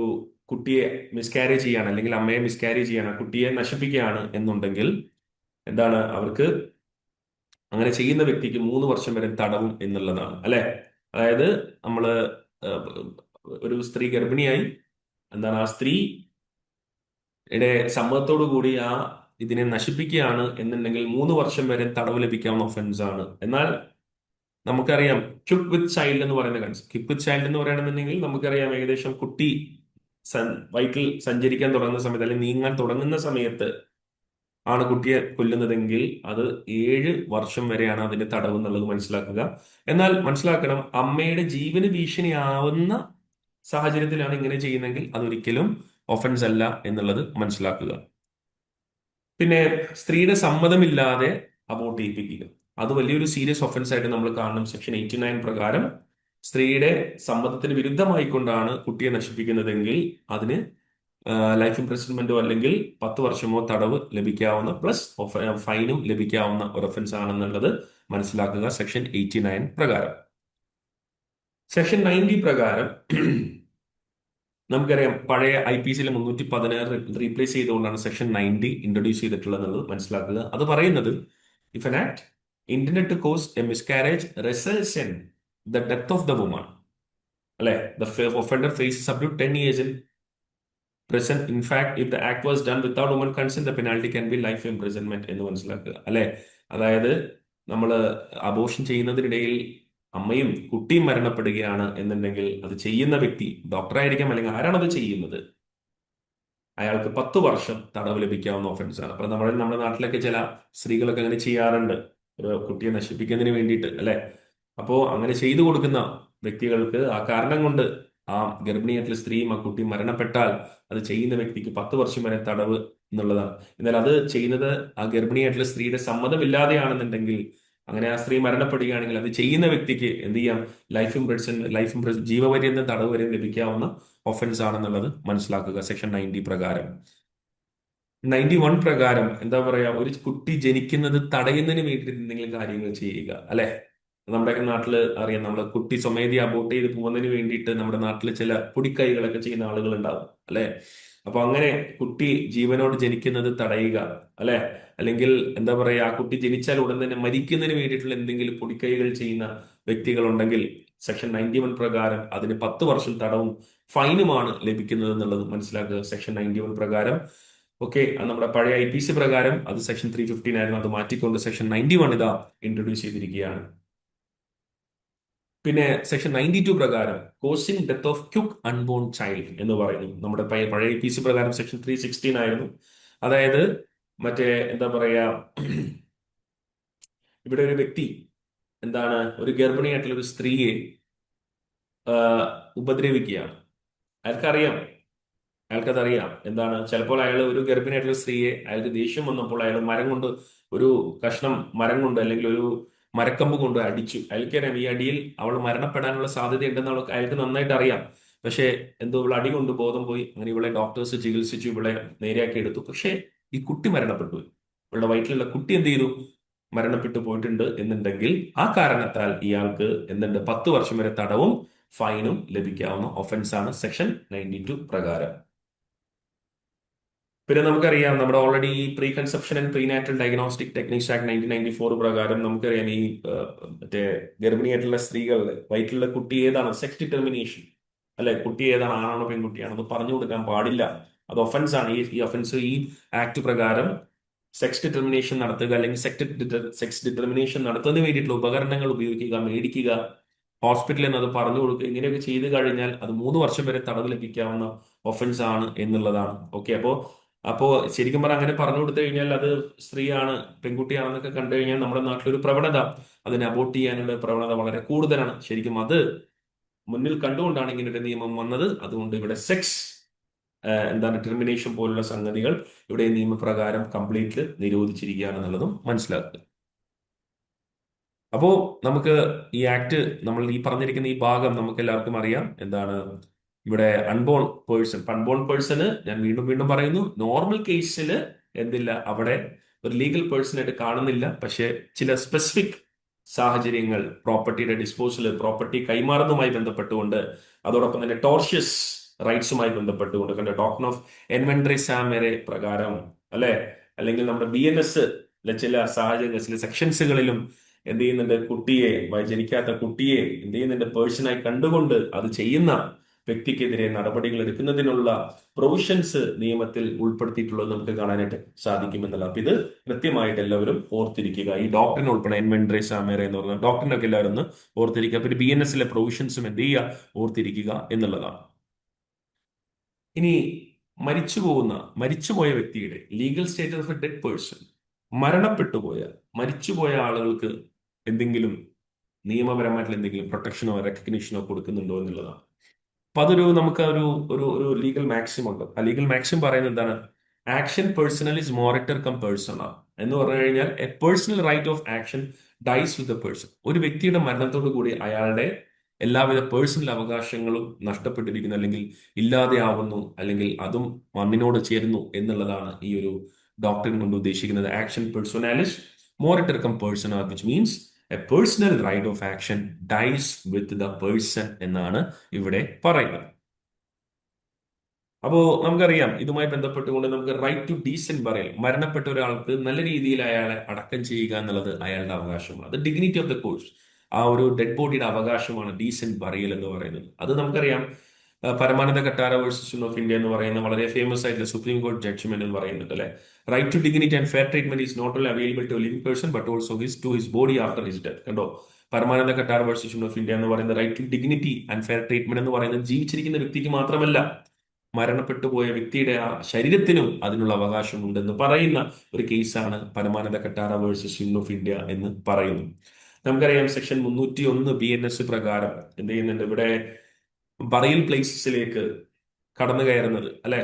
Speaker 1: കുട്ടിയെ മിസ്കാരേജ് ചെയ്യാണ്, അല്ലെങ്കിൽ അമ്മയെ മിസ്കാരേജ് ചെയ്യാണ്, കുട്ടിയെ നശിപ്പിക്കുകയാണ് എന്നുണ്ടെങ്കിൽ എന്താണ്, അവർക്ക് അങ്ങനെ ചെയ്യുന്ന വ്യക്തിക്ക് 3 വർഷം വരെ തടവും എന്നുള്ളതാണ്, അല്ലെ? അതായത് നമ്മള് ഒരു സ്ത്രീ ഗർഭിണിയായി, എന്താണ്, ആ സ്ത്രീയുടെ സമ്മതത്തോടു കൂടി ഇതിനെ നശിപ്പിക്കുകയാണ് എന്നുണ്ടെങ്കിൽ 3 വർഷം വരെ തടവ് ലഭിക്കാവുന്ന ഒഫൻസ് ആണ്. എന്നാൽ നമുക്കറിയാം ക്വിക്ക് വിത്ത് ചൈൽഡ് എന്ന് പറയുന്ന കൺസെപ്റ്റ്, ക്വിക്ക് വിത്ത് ചൈൽഡ് എന്ന് പറയുകയാണെന്നുണ്ടെങ്കിൽ നമുക്കറിയാം ഏകദേശം കുട്ടി വയറ്റിൽ സഞ്ചരിക്കാൻ തുടങ്ങുന്ന സമയത്ത് അല്ലെങ്കിൽ നീങ്ങാൻ തുടങ്ങുന്ന സമയത്ത് ആണ് കുട്ടിയെ കൊല്ലുന്നതെങ്കിൽ അത് 7 വർഷം വരെയാണ് അതിന്റെ തടവ് എന്നുള്ളത് മനസ്സിലാക്കുക. എന്നാൽ മനസ്സിലാക്കണം, അമ്മയുടെ ജീവന് ഭീഷണിയാവുന്ന സാഹചര്യത്തിലാണ് ഇങ്ങനെ ചെയ്യുന്നതെങ്കിൽ അതൊരിക്കലും ഒഫൻസ് അല്ല എന്നുള്ളത് മനസ്സിലാക്കുക. പിന്നെ സ്ത്രീയുടെ സമ്മതമില്ലാതെ അബോർട്ട് ചെയ്യിപ്പിക്കുക, അത് വലിയൊരു സീരിയസ് ഒഫൻസ് ആയിട്ട് നമ്മൾ കാണണം. സെക്ഷൻ 89 പ്രകാരം സ്ത്രീയുടെ സമ്മതത്തിന് വിരുദ്ധമായിക്കൊണ്ടാണ് കുട്ടിയെ നശിപ്പിക്കുന്നതെങ്കിൽ അതിന് ലൈഫ് ഇംപ്രിസൺമെന്റോ അല്ലെങ്കിൽ 10 വർഷമോ തടവ് ലഭിക്കാവുന്ന പ്ലസ് ഫൈനും ലഭിക്കാവുന്ന ഒരു ഒഫൻസ് ആണെന്നുള്ളത് മനസ്സിലാക്കുക സെക്ഷൻ 89 പ്രകാരം. സെക്ഷൻ 90 പ്രകാരം നമുക്കറിയാം പഴയ IPCയിലെ 316 റീപ്ലേസ് ചെയ്തുകൊണ്ടാണ് സെക്ഷൻ 90 ഇൻട്രൊഡ്യൂസ് ചെയ്തിട്ടുള്ളത് മനസ്സിലാക്കുക. അത് പറയുന്നത് if an act intended to cause a miscarriage results in the death of the woman, അല്ലെ, the offender faces up to 10 years in prison. In fact, if the act was done without woman consent, the penalty can be life imprisonment എന്ന് മനസ്സിലാക്കുക, അല്ലെ? അതായത് നമ്മൾ abortion ചെയ്യുന്നതിനിടയിൽ അമ്മയും കുട്ടിയും മരണപ്പെടുകയാണ് എന്നുണ്ടെങ്കിൽ അത് ചെയ്യുന്ന വ്യക്തി ഡോക്ടറായിരിക്കാം അല്ലെങ്കിൽ ആരാണത് ചെയ്യുന്നത്, അയാൾക്ക് 10 വർഷം തടവ് ലഭിക്കാവുന്ന ഒഫൻസ് ആണ്. അപ്പൊ നമ്മുടെ നാട്ടിലൊക്കെ ചില സ്ത്രീകളൊക്കെ അങ്ങനെ ചെയ്യാറുണ്ട്, ഒരു കുട്ടിയെ നശിപ്പിക്കുന്നതിന് വേണ്ടിയിട്ട്, അല്ലെ? അപ്പോ അങ്ങനെ ചെയ്തു കൊടുക്കുന്ന വ്യക്തികൾക്ക് ആ കാരണം കൊണ്ട് ആ ഗർഭിണിയായിട്ടുള്ള സ്ത്രീയും ആ കുട്ടിയും മരണപ്പെട്ടാൽ അത് ചെയ്യുന്ന വ്യക്തിക്ക് 10 വർഷം വരെ തടവ് എന്നുള്ളതാണ്. എന്നാൽ അത് ചെയ്യുന്നത് ആ ഗർഭിണിയായിട്ടുള്ള സ്ത്രീയുടെ സമ്മതമില്ലാതെയാണെന്നുണ്ടെങ്കിൽ, അങ്ങനെ ആ സ്ത്രീ മരണപ്പെടുകയാണെങ്കിൽ അത് ചെയ്യുന്ന വ്യക്തിക്ക് എന്ത് ചെയ്യാം, ലൈഫ് ഇംപ്രഷൻ ജീവപര്യന്തം തടവ് വരെ ലഭിക്കാവുന്ന ഒഫൻസ് ആണെന്നുള്ളത് മനസ്സിലാക്കുക സെക്ഷൻ 90 പ്രകാരം. 91 പ്രകാരം എന്താ പറയാ, ഒരു കുട്ടി ജനിക്കുന്നത് തടയുന്നതിന് വേണ്ടിയിട്ട് എന്തെങ്കിലും കാര്യങ്ങൾ ചെയ്യുക, അല്ലെ? നമ്മുടെയൊക്കെ നാട്ടിൽ അറിയാം, നമ്മൾ കുട്ടി സ്വമേധി അബോർട്ട് ചെയ്ത് പോകുന്നതിന് വേണ്ടിയിട്ട് നമ്മുടെ നാട്ടിൽ ചില പൊടിക്കൈകളൊക്കെ ചെയ്യുന്ന ആളുകൾ ഉണ്ടാവും അല്ലെ. അപ്പൊ അങ്ങനെ കുട്ടി ജീവനോട് ജനിക്കുന്നത് തടയുക, അല്ലെ, അല്ലെങ്കിൽ എന്താ പറയാ, ആ കുട്ടി ജനിച്ചാൽ ഉടൻ തന്നെ മരിക്കുന്നതിന് വേണ്ടിയിട്ടുള്ള എന്തെങ്കിലും പൊടിക്കൈകൾ ചെയ്യുന്ന വ്യക്തികളുണ്ടെങ്കിൽ സെക്ഷൻ 91 പ്രകാരം അതിന് 10 വർഷം തടവും ഫൈനുമാണ് ലഭിക്കുന്നത് എന്നുള്ളത് മനസ്സിലാക്കുക. സെക്ഷൻ 91 പ്രകാരം, ഓക്കെ, നമ്മുടെ പഴയ IPC പ്രകാരം അത് സെക്ഷൻ 315 ആയിരുന്നു, അത് മാറ്റിക്കൊണ്ട് സെക്ഷൻ 91 ഇതാ ഇൻട്രൊഡ്യൂസ് ചെയ്തിരിക്കുകയാണ്. പിന്നെ സെക്ഷൻ 92 പ്രകാരം causing death of quick unborn child എന്ന് പറയുന്നു. നമ്മുടെ പഴയ IPC പ്രകാരം സെക്ഷൻ 316 ആയിരുന്നു. അതായത് മറ്റേ എന്താ പറയാ, ഇവിടെ ഒരു വ്യക്തി എന്താണ്, ഒരു ഗർഭിണിയായിട്ടുള്ള ഒരു സ്ത്രീയെ ഉപദ്രവിക്കുകയാണ്. അയാൾക്കറിയാം, അയാൾക്കതറിയാം എന്താണ്, ചിലപ്പോൾ അയാൾ ഒരു ഗർഭിണിയായിട്ടുള്ള സ്ത്രീയെ, അയാൾക്ക് ദേഷ്യം വന്നപ്പോൾ അയാൾ മരം കൊണ്ട്, ഒരു കഷ്ണം മരം കൊണ്ട് അല്ലെങ്കിൽ ഒരു മരക്കമ്പ് കൊണ്ട് അടിച്ചു. അയാൾക്കറിയാം ഈ അടിയിൽ അവൾ മരണപ്പെടാനുള്ള സാധ്യത ഉണ്ടെന്ന് അയാൾക്ക് നന്നായിട്ട് അറിയാം. പക്ഷേ എന്തോ ഇവൾ അടി കൊണ്ട് ബോധം പോയി. അങ്ങനെ ഇവളെ ഡോക്ടേഴ്സ് ചികിത്സിച്ചു, ഇവളെ നേരെയാക്കി എടുത്തു. പക്ഷേ ഈ കുട്ടി മരണപ്പെട്ടു പോയി. ഇവളുടെ വയറ്റിലുള്ള കുട്ടി എന്ത് ചെയ്തു, മരണപ്പെട്ടു പോയിട്ടുണ്ട് എന്നുണ്ടെങ്കിൽ ആ കാരണത്താൽ ഇയാൾക്ക് എന്തുണ്ട്, 10 വർഷം വരെ തടവും ഫൈനും ലഭിക്കാവുന്ന ഒഫൻസാണ് സെക്ഷൻ 92 പ്രകാരം. പിന്നെ നമുക്കറിയാം, നമ്മുടെ already pre conception and prenatal diagnostic techniques act 1994 പ്രകാരം നമുക്കറിയാം ഈ മറ്റേ ഗർഭിണിയായിട്ടുള്ള സ്ത്രീകളുടെ വയറ്റിലുള്ള കുട്ടി ഏതാണ്, സെക്സ് ഡിറ്റർമിനേഷൻ, അല്ലെ, കുട്ടി ഏതാണ്, ആണാണോ പെൺകുട്ടിയാണെന്ന് പറഞ്ഞു കൊടുക്കാൻ പാടില്ല. അത് ഒഫൻസ് ആണ്. ഈ ഒഫൻസ് ഈ ആക്ട് പ്രകാരം സെക്സ് ഡിറ്റർമിനേഷൻ നടത്തുക അല്ലെങ്കിൽ സെക്സ് ഡിറ്റർമിനേഷൻ നടത്തുന്നതിന് വേണ്ടിയിട്ടുള്ള ഉപകരണങ്ങൾ ഉപയോഗിക്കുക, മേടിക്കുക, ഹോസ്പിറ്റലിൽ നിന്ന് അത് പറഞ്ഞു കൊടുക്കുക, ഇങ്ങനെയൊക്കെ ചെയ്തു കഴിഞ്ഞാൽ അത് 3 വർഷം വരെ തടവ് ലഭിക്കാവുന്ന ഒഫൻസ് ആണ് എന്നുള്ളതാണ്. ഓക്കെ, അപ്പോ ശരിക്കും പറഞ്ഞാൽ അങ്ങനെ പറഞ്ഞു കൊടുത്തു കഴിഞ്ഞാൽ അത് സ്ത്രീയാണ് പെൺകുട്ടിയാണെന്നൊക്കെ കണ്ടു കഴിഞ്ഞാൽ നമ്മുടെ നാട്ടിലൊരു പ്രവണത, അതിനെ അബോർട്ട് ചെയ്യാനുള്ള പ്രവണത വളരെ കൂടുതലാണ്. ശരിക്കും അത് മുന്നിൽ കണ്ടുകൊണ്ടാണ് ഇങ്ങനെ ഒരു നിയമം വന്നത്. അതുകൊണ്ട് ഇവിടെ സെക്സ് എന്താണ് ഡിറ്റർമിനേഷൻ പോലുള്ള സംഗതികൾ ഇവിടെ നിയമപ്രകാരം കംപ്ലീറ്റ്ലി നിരോധിച്ചിരിക്കുകയാണെന്നുള്ളതും മനസ്സിലാക്കുക. അപ്പോ നമുക്ക് ഈ ആക്ട്, നമ്മൾ ഈ പറഞ്ഞിരിക്കുന്ന ഈ ഭാഗം നമുക്ക് എല്ലാവർക്കും അറിയാം എന്താണ്. ഇവിടെ അൺബോൺ പേഴ്സണ് ഞാൻ വീണ്ടും വീണ്ടും പറയുന്നു, നോർമൽ കേസിൽ എന്തില്ല, അവിടെ ഒരു ലീഗൽ പേഴ്സണായിട്ട് കാണുന്നില്ല. പക്ഷെ ചില സ്പെസിഫിക് സാഹചര്യങ്ങൾ, പ്രോപ്പർട്ടിയുടെ ഡിസ്പോസൽ, പ്രോപ്പർട്ടി കൈമാറുന്നതുമായി ബന്ധപ്പെട്ടുകൊണ്ട്, അതോടൊപ്പം തന്നെ ടോർഷ്യസ് റൈറ്റ്സുമായി ബന്ധപ്പെട്ടുകൊണ്ട് കണ്ട ഡോക്ടർ ഓഫ് എൻവെൻട്രി സാമരെ പ്രകാരം, അല്ലെ, അല്ലെങ്കിൽ നമ്മുടെ BNS ചില സാഹചര്യങ്ങൾ, ചില സെക്ഷൻസുകളിലും എന്ത് ചെയ്യുന്നുണ്ട്, കുട്ടിയെ, ജനിക്കാത്ത കുട്ടിയെ എന്ത് ചെയ്യുന്നുണ്ട്, പേഴ്സണായി കണ്ടുകൊണ്ട് അത് ചെയ്യുന്ന വ്യക്തിക്കെതിരെ നടപടികൾ എടുക്കുന്നതിനുള്ള പ്രൊവിഷൻസ് നിയമത്തിൽ ഉൾപ്പെടുത്തിയിട്ടുള്ളത് നമുക്ക് കാണാനായിട്ട് സാധിക്കുമെന്നല്ല. അപ്പൊ ഇത് കൃത്യമായിട്ട് എല്ലാവരും ഓർത്തിരിക്കുക. ഈ ഡോക്ടറിനെ ഉൾപ്പെടെ എൻവെൻട്രി സാമേര എന്ന് പറഞ്ഞ ഡോക്ടറിനൊക്കെ എല്ലാവരും ഒന്ന് ഓർത്തിരിക്കുക. പിന്നെ BNSലെ പ്രൊവിഷൻസും എന്ത് ചെയ്യുക, ഓർത്തിരിക്കുക എന്നുള്ളതാണ്. ഇനി മരിച്ചുപോയ വ്യക്തിയുടെ legal status of A dead person, മരിച്ചുപോയ ആളുകൾക്ക് എന്തെങ്കിലും നിയമപരമായിട്ടുള്ള എന്തെങ്കിലും പ്രൊട്ടക്ഷനോ റെക്കഗ്നിഷനോ കൊടുക്കുന്നുണ്ടോ എന്നുള്ളതാണ്. അപ്പൊ അതൊരു നമുക്ക് ഒരു ലീഗൽ മാക്സിം ഉണ്ട്. ആ ലീഗൽ മാക്സിം പറയുന്നത് എന്താണ്, action personal is moritur cum persona എന്ന് പറഞ്ഞു കഴിഞ്ഞാൽ a personal right of action dies with a person. ഒരു വ്യക്തിയുടെ മരണത്തോടു കൂടി അയാളുടെ എല്ലാവിധ പേഴ്സണൽ അവകാശങ്ങളും നഷ്ടപ്പെട്ടിരിക്കുന്നു, അല്ലെങ്കിൽ ഇല്ലാതെയാവുന്നു, അല്ലെങ്കിൽ അതും മണ്ണിനോട് ചേരുന്നു എന്നുള്ളതാണ് ഈ ഒരു ഡോക്ടറിൻ കൊണ്ട് ഉദ്ദേശിക്കുന്നത്. Action personalis moritur cum persona, which means a personal right of action dies with the person എന്നാണ് ഇവിടെ പറയുന്നത്. അപ്പോ നമുക്കറിയാം, ഇതുമായി ബന്ധപ്പെട്ടുകൊണ്ട് നമുക്ക് റൈറ്റ് ടു ഡീസെന്റ് ബറിയൽ, മരണപ്പെട്ട ഒരാൾക്ക് നല്ല രീതിയിൽ അയാളെ അടക്കം ചെയ്യുക എന്നുള്ളത് അയാളുടെ അവകാശമാണ്. അത് ഡിഗ്നിറ്റി ഓഫ് ദ കോഴ്സ്, ആ ഒരു ഡെഡ് ബോഡിയുടെ അവകാശമാണ് ഡീസെന്റ് ബറിയൽ എന്ന് പറയുന്നത്. അത് നമുക്കറിയാം, പരമാനന്ദ കട്ടാര വേഴ്സസ് ഓഫ് ഇന്ത്യ എന്ന് പറയുന്ന വളരെ ഫേമസ് ആയിട്ടുള്ള സുപ്രീം കോടതി ജഡ്ജ്മെന്റ് എന്ന് പറയുന്നുണ്ട്, അല്ലെ. Right to dignity and fair treatment is not only available to living person but also to his body after his death. കണ്ടോ, Paramanand Katara versus of India എന്ന് പറയുന്ന right to dignity and fair treatment എന്ന് പറയുന്നത് ജീവിച്ചിരിക്കുന്ന വ്യക്തിക്ക് മാത്രമല്ല, മരണപ്പെട്ടു പോയ വ്യക്തിയുടെ ആ ശരീരത്തിനും അതിനുള്ള അവകാശമുണ്ടെന്ന് പറയുന്ന ഒരു കേസാണ് പരമാനന്ദ കട്ടാര വേഴ്സസ് ഓഫ് ഇന്ത്യ എന്ന് പറയുന്നു. നമുക്കറിയാം, സെക്ഷൻ 301 BNS പ്രകാരം എന്ത് ചെയ്യുന്നുണ്ട്, ഇവിടെ ബറിയൽ പ്ലേസസിലേക്ക് കടന്നു കയറുന്നത്, അല്ലെ,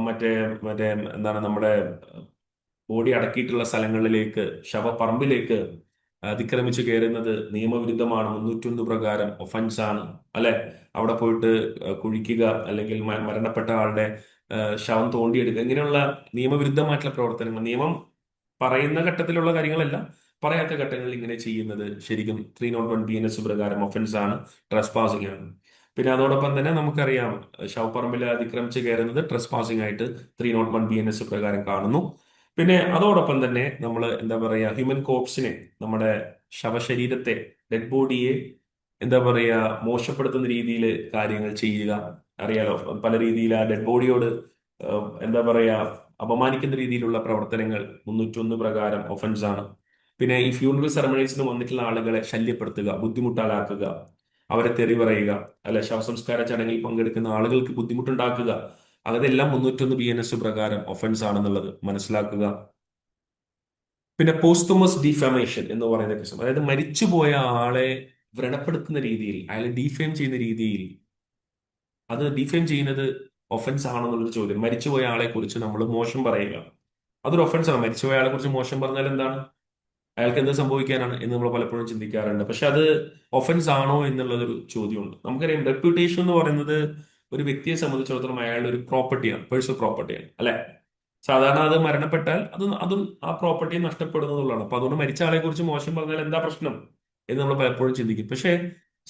Speaker 1: മറ്റേ മറ്റേ എന്താണ്, നമ്മുടെ ബോഡി അടക്കിയിട്ടുള്ള സ്ഥലങ്ങളിലേക്ക്, ശവപ്പറമ്പിലേക്ക് അതിക്രമിച്ച് കയറുന്നത് നിയമവിരുദ്ധമാണ്. 301 പ്രകാരം ഒഫൻസ് ആണ്, അല്ലെ. അവിടെ പോയിട്ട് കുഴിക്കുക, അല്ലെങ്കിൽ മരണപ്പെട്ട ആളുടെ ശവം തോണ്ടിയെടുക്കുക, ഇങ്ങനെയുള്ള നിയമവിരുദ്ധമായിട്ടുള്ള പ്രവർത്തനങ്ങൾ, നിയമം പറയുന്ന ഘട്ടത്തിലുള്ള കാര്യങ്ങളല്ല, പറയാത്ത ഘട്ടങ്ങളിൽ ഇങ്ങനെ ചെയ്യുന്നത് ശരിക്കും 301 BNS പ്രകാരം ഒഫൻസ് ആണ്, ട്രസ്പാസിംഗ് ആണ്. പിന്നെ അതോടൊപ്പം തന്നെ നമുക്കറിയാം ശവപ്പറമ്പിൽ അതിക്രമിച്ച് കയറുന്നത് ട്രസ്പാസിംഗ് ആയിട്ട് 301 BNS പ്രകാരം കാണുന്നു. പിന്നെ അതോടൊപ്പം തന്നെ നമ്മൾ എന്താ പറയുക, ഹ്യൂമൻ കോർപ്സിനെ, നമ്മുടെ ശവശരീരത്തെ, ഡെഡ് ബോഡിയെ എന്താ പറയുക, മോശപ്പെടുത്തുന്ന രീതിയിൽ കാര്യങ്ങൾ ചെയ്യുക. അറിയാലോ, പല രീതിയിൽ ആ ഡെഡ് ബോഡിയോട് എന്താ പറയുക, അപമാനിക്കുന്ന രീതിയിലുള്ള പ്രവർത്തനങ്ങൾ 301 പ്രകാരം ഒഫൻസ് ആണ്. പിന്നെ ഈ ഫ്യൂണറൽ സെറമണീസിന് വന്നിട്ടുള്ള ആളുകളെ ശല്യപ്പെടുത്തുക, ബുദ്ധിമുട്ടാലാക്കുക, അവരെ തെറി പറയുക, അല്ലെ ശവസംസ്കാര ചടങ്ങിൽ പങ്കെടുക്കുന്ന ആളുകൾക്ക് ബുദ്ധിമുട്ടുണ്ടാക്കുക, അതെല്ലാം 301 BNS പ്രകാരം ഒഫൻസ് ആണെന്നുള്ളത് മനസ്സിലാക്കുക. പിന്നെ പോസ്തുമസ് ഡിഫമേഷൻ എന്ന് പറയുന്ന കേസ്, അതായത് മരിച്ചുപോയ ആളെ വ്രണപ്പെടുത്തുന്ന രീതിയിൽ, അയാളെ ഡിഫെയിം ചെയ്യുന്ന രീതിയിൽ, അത് ഡിഫെയിം ചെയ്യുന്നത് ഒഫൻസ് ആണെന്നുള്ളൊരു ചോദ്യം. മരിച്ചുപോയ ആളെ കുറിച്ച് നമ്മൾ മോശം പറയുക, അതൊരു ഒഫൻസ് ആണ്. മരിച്ചുപോയ ആളെ കുറിച്ച് മോശം പറഞ്ഞാൽ എന്താണ്, അയാൾക്ക് എന്ത് സംഭവിക്കാനാണ് എന്ന് നമ്മൾ പലപ്പോഴും ചിന്തിക്കാറുണ്ട്. പക്ഷെ അത് ഒഫൻസ് ആണോ എന്നുള്ളതൊരു ചോദ്യമുണ്ട്. നമുക്കറിയാം റെപ്യൂട്ടേഷൻ എന്ന് പറയുന്നത് ഒരു വ്യക്തിയെ സംബന്ധിച്ചിടത്തോളം അയാളുടെ ഒരു പ്രോപ്പർട്ടിയാണ്, പേഴ്സണൽ പ്രോപ്പർട്ടിയാണ്, അല്ലെ? സാധാരണ അത് മരണപ്പെട്ടാൽ അതും ആ പ്രോപ്പർട്ടി നഷ്ടപ്പെടുന്നതുള്ളതാണ്. അപ്പൊ അതുകൊണ്ട് മരിച്ച ആളെ കുറിച്ച് മോശം പറഞ്ഞാൽ എന്താ പ്രശ്നം എന്ന് നമ്മൾ പലപ്പോഴും ചിന്തിക്കും. പക്ഷേ